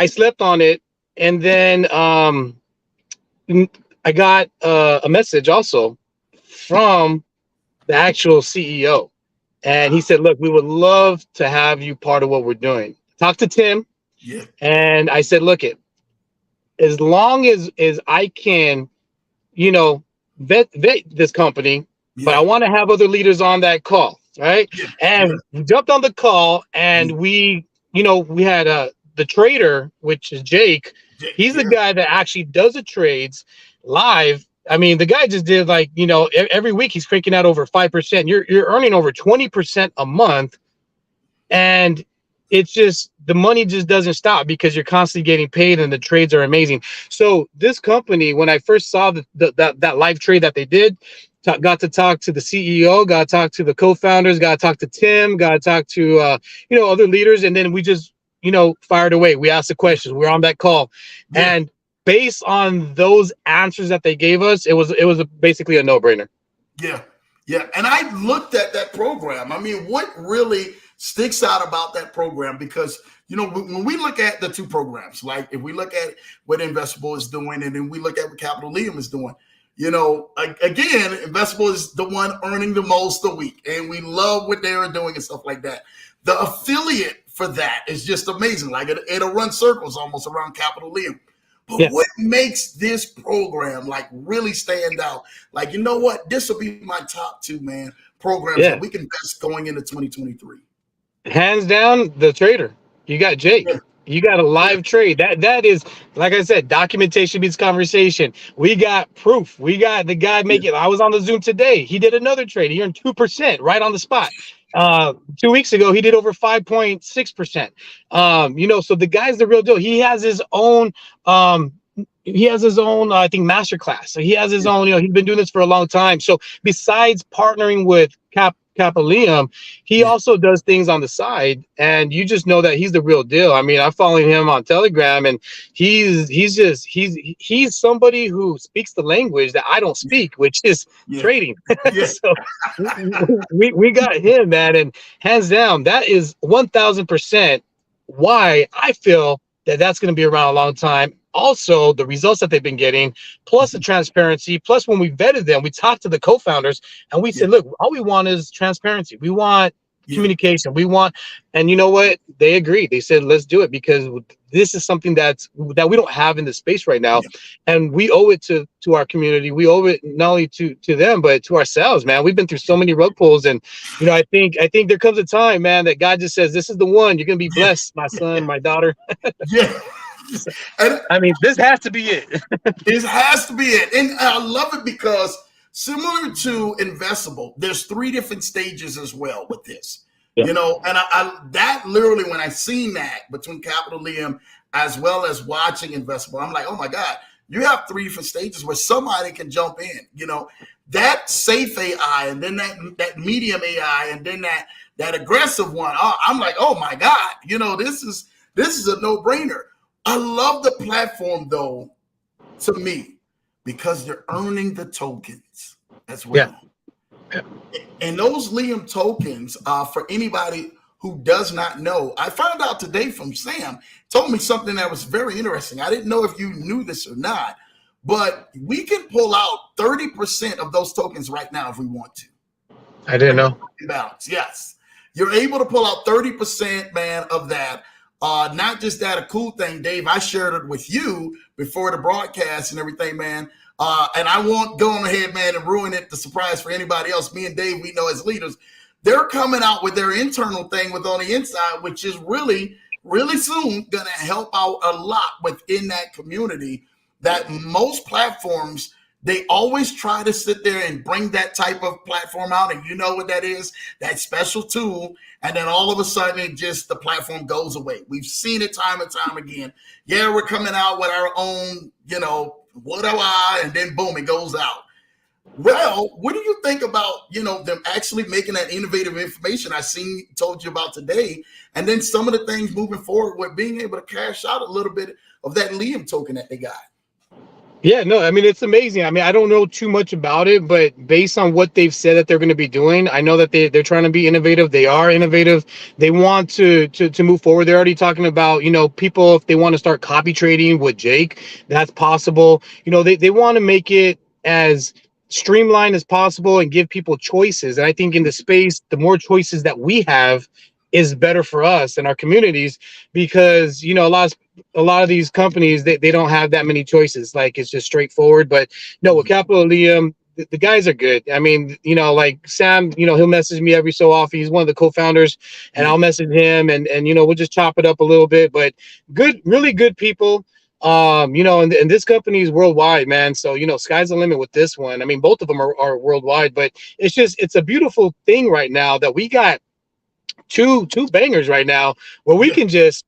slept on it. And then I got a message also from the actual CEO. And he said, look, we would love to have you part of what we're doing. Talk to Tim. Yeah. And I said, look, as long as I can, vet this company, but I want to have other leaders on that call. Right. Yeah. And we jumped on the call and we had the trader, which is Jake. He's the guy that actually does the trades live. I mean, the guy just did every week he's cranking out over 5%. You're earning over 20% a month. And it's just, the money just doesn't stop because you're constantly getting paid and the trades are amazing. So this company, when I first saw that live trade that they did, got to talk to the CEO, got to talk to the co-founders, got to talk to Tim, got to talk to, other leaders. And then we just, fired away. We asked the questions. We were on that call. Yeah. And based on those answers that they gave us, it was basically a no-brainer. Yeah. Yeah. And I looked at that program. I mean, what really sticks out about that program? Because, when we look at the two programs, like if we look at what Investable is doing and then we look at what Capital EM is doing, again, Investable is the one earning the most a week. And we love what they are doing and stuff like that. The affiliate for that is just amazing. Like it'll run circles almost around Capital EM. But what makes this program really stand out? Like, what? This will be my top two, man, programs that we can invest going into 2023. Hands down, the trader. You got Jake. Yeah. You got a live trade. That is, like I said, documentation beats conversation. We got proof. We got the guy making. I was on the Zoom today. He did another trade. He earned 2% right on the spot. 2 weeks ago, he did over 5.6%. So the guy's the real deal. He has his own, I think, masterclass. So he has his own, he's been doing this for a long time. So besides partnering with Capital EM, he also does things on the side, and you just know that he's the real deal. I mean, I'm following him on Telegram, and he's somebody who speaks the language that I don't speak, which is trading. So we got him, man, and hands down, that is 1,000% why I feel that that's going to be around a long time. Also, the results that they've been getting, plus the transparency, plus when we vetted them, we talked to the co-founders and we said, look, all we want is transparency. We want communication. We want, and you know what? They agreed. They said, let's do it because this is something that we don't have in the space right now. And we owe it to our community. We owe it not only to them, but to ourselves, man. We've been through so many rug pulls. And, I think there comes a time, man, that God just says, this is the one. You're going to be blessed, my son, my daughter. And I mean, this has to be it. This has to be it. And I love it because similar to Investable, there's 3 different stages as well with this. And I that literally, when I seen that between Capital EM as well as watching Investable, I'm like, oh my God, you have 3 different stages where somebody can jump in, that safe AI and then that medium AI and then that aggressive one. I'm like, oh my God, this is a no-brainer. I love the platform, though, to me, because they're earning the tokens as well. Yeah. And those Liam tokens, for anybody who does not know, I found out today from Sam, told me something that was very interesting. I didn't know if you knew this or not, but we can pull out 30% of those tokens right now if we want to. I didn't know. Balance, yes. You're able to pull out 30%, man, of that. Not just that, a cool thing, Dave. I shared it with you before the broadcast and everything, man. And I won't go on ahead, man, and ruin it, the surprise for anybody else. Me and Dave, we know as leaders, they're coming out with their internal thing with on the inside, which is really, really soon going to help out a lot within that community. That most platforms, they always try to sit there and bring that type of platform out. And you know what that is, that special tool. And then all of a sudden, it just, the platform goes away. We've seen it time and time again. Yeah, we're coming out with our own, what do I, and then boom, it goes out. Well, what do you think about, them actually making that innovative information I told you about today, and then some of the things moving forward with being able to cash out a little bit of that Liam token that they got? Yeah, no, I mean, it's amazing. I mean, I don't know too much about it, but based on what they've said that they're going to be doing, I know that they're trying to be innovative. They are innovative. They want to move forward. They're already talking about, people, if they want to start copy trading with Jake, that's possible. They want to make it as streamlined as possible and give people choices. And I think in the space, the more choices that we have is better for us and our communities, because a lot of these companies, they don't have that many choices. Like, it's just straightforward. But no, with Capital Liam, the guys are good. I mean, like Sam, he'll message me every so often. He's one of the co-founders, and I'll message him, and we'll just chop it up a little bit. But good, really good people. And this company is worldwide, man. So, sky's the limit with this one. I mean, both of them are worldwide, but it's a beautiful thing right now that we got two bangers right now where we can just,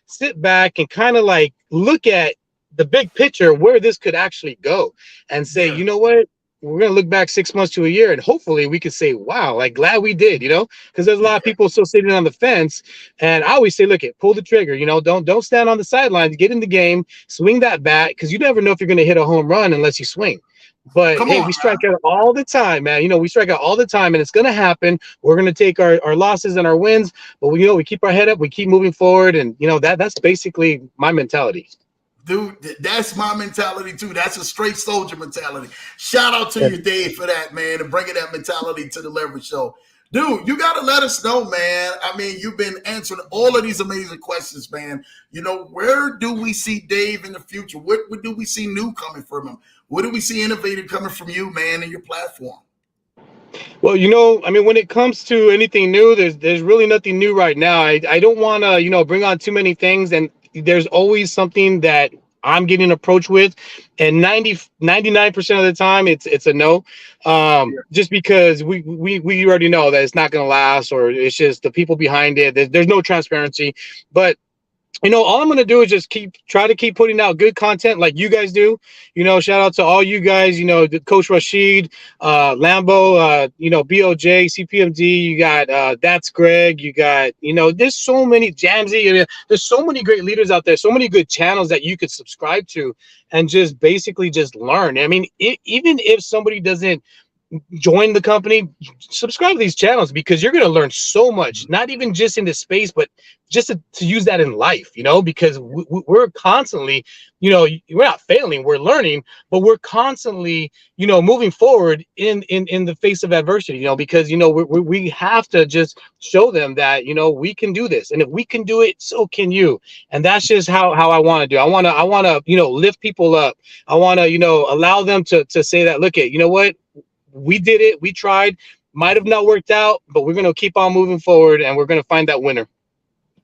sit back and kind of like look at the big picture where this could actually go and say, you know what? We're going to look back 6 months to a year, and hopefully we could say, wow, like, glad we did, because there's a lot of people still sitting on the fence. And I always say, look, pull the trigger, don't stand on the sidelines, get in the game, swing that bat, because you never know if you're going to hit a home run unless you swing. But we strike out all the time, man. We strike out all the time, and it's going to happen. We're going to take our losses and our wins, but we keep our head up, we keep moving forward. And, that's basically my mentality. Dude, that's my mentality too. That's a straight soldier mentality. Shout out to you, Dave, for that, man, and bringing that mentality to the Leverage Show. Dude, you got to let us know, man. I mean, you've been answering all of these amazing questions, man. Where do we see Dave in the future? What do we see new coming from him? What do we see innovative coming from you, man, and your platform? Well, I mean, when it comes to anything new, there's really nothing new right now. I don't want to, bring on too many things, and there's always something that I'm getting approached with, and 99% of the time it's a no, just because we already know that it's not going to last, or it's just the people behind it. There's no transparency. But all I'm going to do is just try to keep putting out good content like you guys do. Shout out to all you guys, the Coach Rashid, Lambo, BOJ, CPMD, you got, that's Greg, you got, there's so many, Jamsey, there's so many great leaders out there, so many good channels that you could subscribe to and just basically just learn. I mean, even if somebody doesn't join the company, subscribe to these channels, because you're going to learn so much, not even just in this space, but just to use that in life, because we're constantly, we're not failing, we're learning, but we're constantly, moving forward in the face of adversity, because, we have to just show them that, we can do this. And if we can do it, so can you. And that's just how I want to do. I want to, lift people up. I want to, allow them to say that, look, you know what? We did it. We tried. Might have not worked out, but we're going to keep on moving forward, and we're going to find that winner.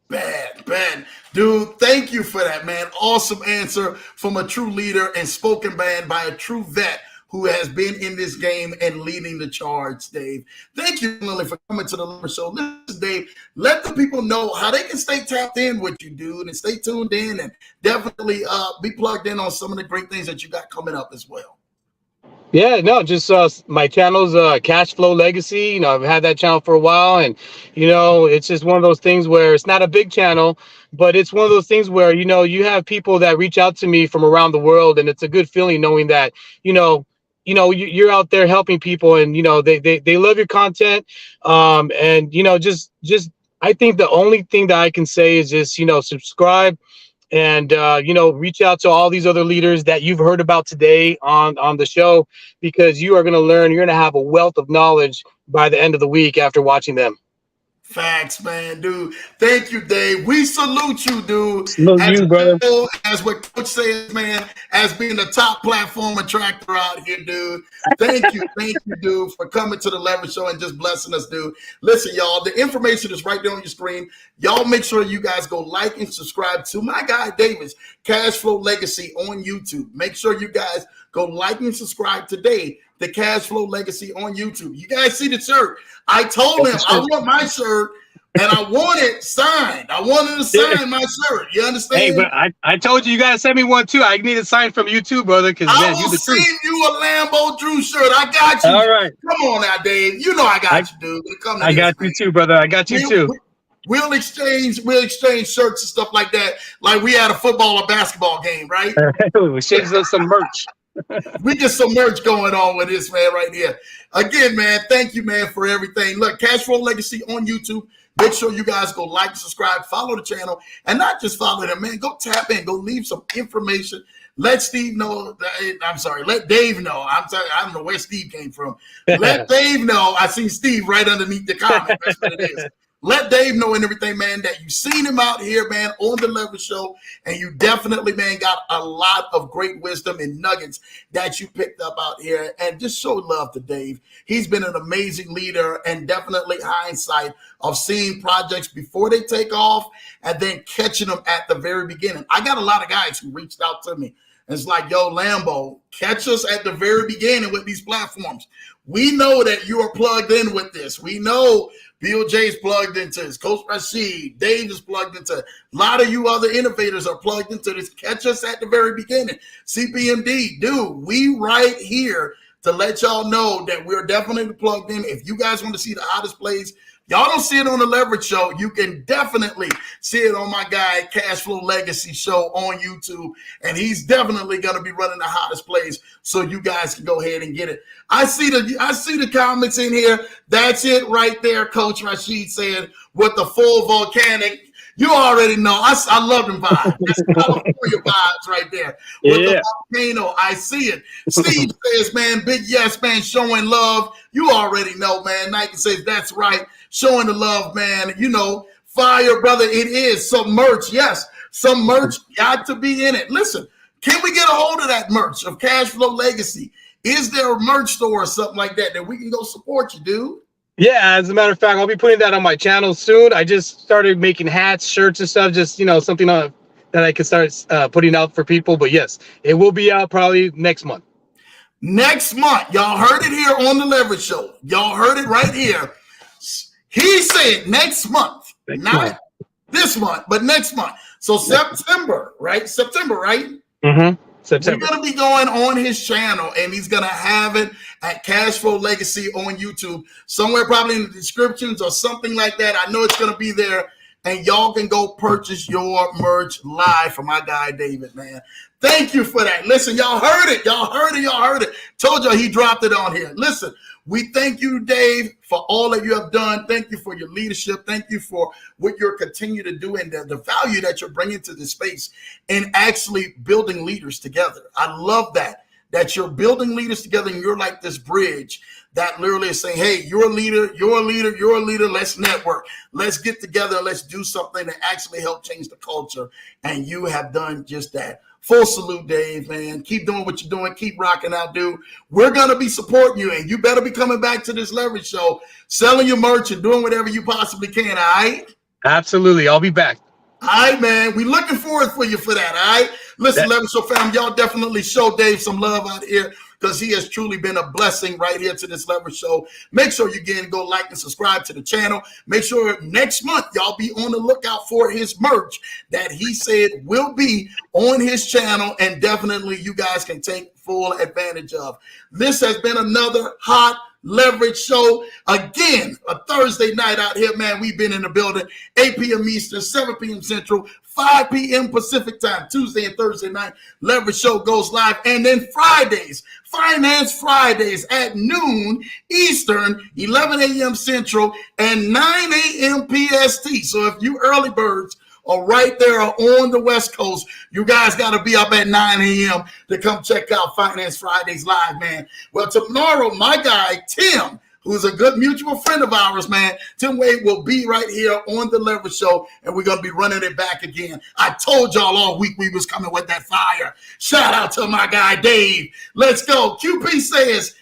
Bad. Dude, thank you for that, man. Awesome answer from a true leader and spoken by a true vet who has been in this game and leading the charge, Dave. Thank you, Lily, for coming to the Leverage Show. Listen, Dave, let the people know how they can stay tapped in with you, dude, and stay tuned in, and definitely be plugged in on some of the great things that you got coming up as well. Yeah, no, just my channel's Cash Flow Legacy. I've had that channel for a while, and it's just one of those things where it's not a big channel, but it's one of those things where you have people that reach out to me from around the world, and it's a good feeling knowing that you're out there helping people, and they love your content, and just I think the only thing that I can say is just subscribe. And, reach out to all these other leaders that you've heard about today on the show, because you are going to learn. You're going to have a wealth of knowledge by the end of the week after watching them. Facts, man, dude. Thank you, Dave. We salute you, dude. Salute you, brother. As what Coach says, man, as being the top platform attractor out here, dude. Thank you, dude, for coming to the Leverage Show and just blessing us, dude. Listen, y'all, the information is right there on your screen. Y'all make sure you guys go like and subscribe to my guy, Davis, Cash Flow Legacy on YouTube. Make sure you guys go like and subscribe today. The Cash Flow Legacy on YouTube. You guys see the shirt? I told him I want my shirt and I want it signed. I wanted to sign my shirt. You understand? Hey, but I told you gotta send me one too. I need a sign from you too, brother. Because I will send you a Lambo Drew shirt. I got you. All right. Come on now, Dave. You know I got you, dude. Come I got you too, brother. I got you too. We'll exchange shirts and stuff like that, like we had a football or basketball game, right? We'll exchange some merch. We get some merch going on with this, man, right here. Again, man, thank you, man, for everything. Look, Cash Flow Legacy on YouTube. Make sure you guys go like, subscribe, follow the channel, and not just follow them, man. Go tap in, go leave some information. Let Steve know. Let Dave know. I don't know where Steve came from. Let Dave know. I see Steve right underneath the comment. That's what it is. Let Dave know and everything, man, that you've seen him out here, man, on the Leverage Show, and you definitely, man, got a lot of great wisdom and nuggets that you picked up out here. And just show love to Dave. He's been an amazing leader, and definitely hindsight of seeing projects before they take off and then catching them at the very beginning. I got a lot of guys who reached out to me. It's like, yo, Lambo, catch us at the very beginning with these platforms. We know that you are plugged in with this. We know Bill J's plugged into this. Coach Rashid, Dave is plugged into it. A lot of you other innovators are plugged into this. Catch us at the very beginning. CPMD, dude, we right here to let y'all know that we're definitely plugged in. If you guys want to see the hottest plays, y'all don't see it on the Leverage Show. You can definitely see it on my guy, Cash Flow Legacy Show on YouTube. And he's definitely going to be running the hottest plays so you guys can go ahead and get it. I see the comments in here. That's it right there, Coach Rashid said, with the full volcanic. You already know. I love them vibes. That's California vibes right there. With the volcano, I see it. Steve says, man, big yes, man, showing love. You already know, man. Nike says, that's right. Showing the love, man. You know, fire, brother. It is. Some merch, yes. Some merch got to be in it. Listen, can we get a hold of that merch of Cash Flow Legacy? Is there a merch store or something like that we can go support you, dude? Yeah, as a matter of fact, I'll be putting that on my channel soon. I just started making hats, shirts, and stuff. Just, you know, something that I can start putting out for people. But yes, it will be out probably next month. Next month. Y'all heard it here on the Leverage Show. Y'all heard it right here. He said next month. Not this month, but next month. So September, right? September, right? Mm-hmm. September. We're going to be going on his channel, and he's going to have it at Cash Flow Legacy on YouTube, somewhere probably in the descriptions or something like that. I know it's going to be there, and y'all can go purchase your merch live from my guy, David, man. Thank you for that. Listen, y'all heard it. Y'all heard it. Y'all heard it. Told y'all he dropped it on here. Listen, we thank you, Dave, for all that you have done. Thank you for your leadership. Thank you for what you're continue to do and the value that you're bringing to this space and actually building leaders together. I love that you're building leaders together and you're like this bridge that literally is saying, hey, you're a leader, you're a leader, you're a leader. Let's network. Let's get together. Let's do something to actually help change the culture. And you have done just that. Full salute, Dave, man. Keep doing what you're doing. Keep rocking out, dude. We're going to be supporting you, and you better be coming back to this Leverage Show, selling your merch and doing whatever you possibly can, all right? Absolutely. I'll be back. All right, man. We're looking forward for you for that, all right? Listen, Leverage Show fam, y'all definitely show Dave some love out here because he has truly been a blessing right here to this Leverage Show. Make sure you again go like and subscribe to the channel. Make sure next month y'all be on the lookout for his merch that he said will be on his channel, and definitely you guys can take full advantage of. This has been another hot Leverage Show. Again, a Thursday night out here, man. We've been in the building 8 p.m. Eastern, 7 p.m. Central, 5 p.m. Pacific time, Tuesday and Thursday night. Leverage Show goes live. And then Fridays, Finance Fridays at noon Eastern, 11 a.m. Central, and 9 a.m. PST. So if you early birds are right there on the West Coast, you guys got to be up at 9 a.m. to come check out Finance Fridays live, man. Well, tomorrow, my guy, Tim, who's a good mutual friend of ours, man. Tim Wade will be right here on the Leverage Show, and we're going to be running it back again. I told y'all all week we was coming with that fire. Shout out to my guy, Dave. Let's go. QP says,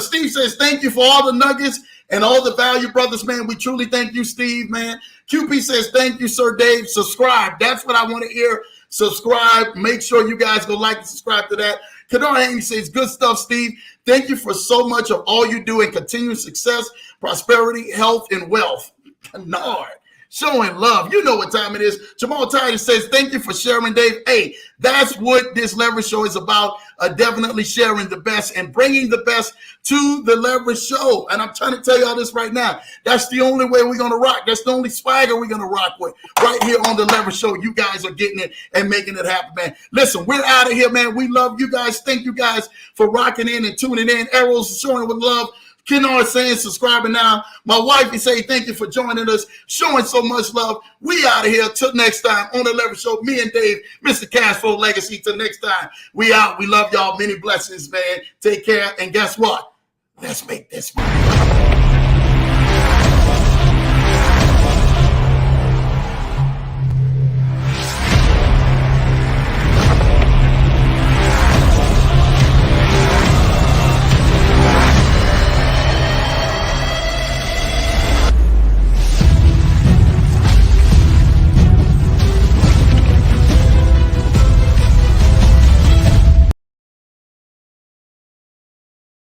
Steve says, thank you for all the nuggets and all the value, brothers, man. We truly thank you, Steve, man. QP says, thank you, Sir Dave. Subscribe. That's what I want to hear. Subscribe. Make sure you guys go like and subscribe to that. Kadar Haney says, good stuff, Steve. Thank you for so much of all you do and continued success, prosperity, health, and wealth. Kennard, showing love. You know what time it is. Jamal Titus says, thank you for sharing, Dave. Hey, that's what this Leverage Show is about. Definitely sharing the best and bringing the best to the Leverage Show. And I'm trying to tell y'all this right now. That's the only way we're going to rock. That's the only swagger we're going to rock with. Right here on the Leverage Show, you guys are getting it and making it happen, man. Listen, we're out of here, man. We love you guys. Thank you guys for rocking in and tuning in. Arrows showing with love. Kennard saying subscribing now. My wife is saying thank you for joining us, showing so much love. We out of here. Till next time on the Leverage Show. Me and Dave, Mr. Cashflow Legacy. Till next time. We out. We love y'all. Many blessings, man. Take care. And guess what? Let's make this money.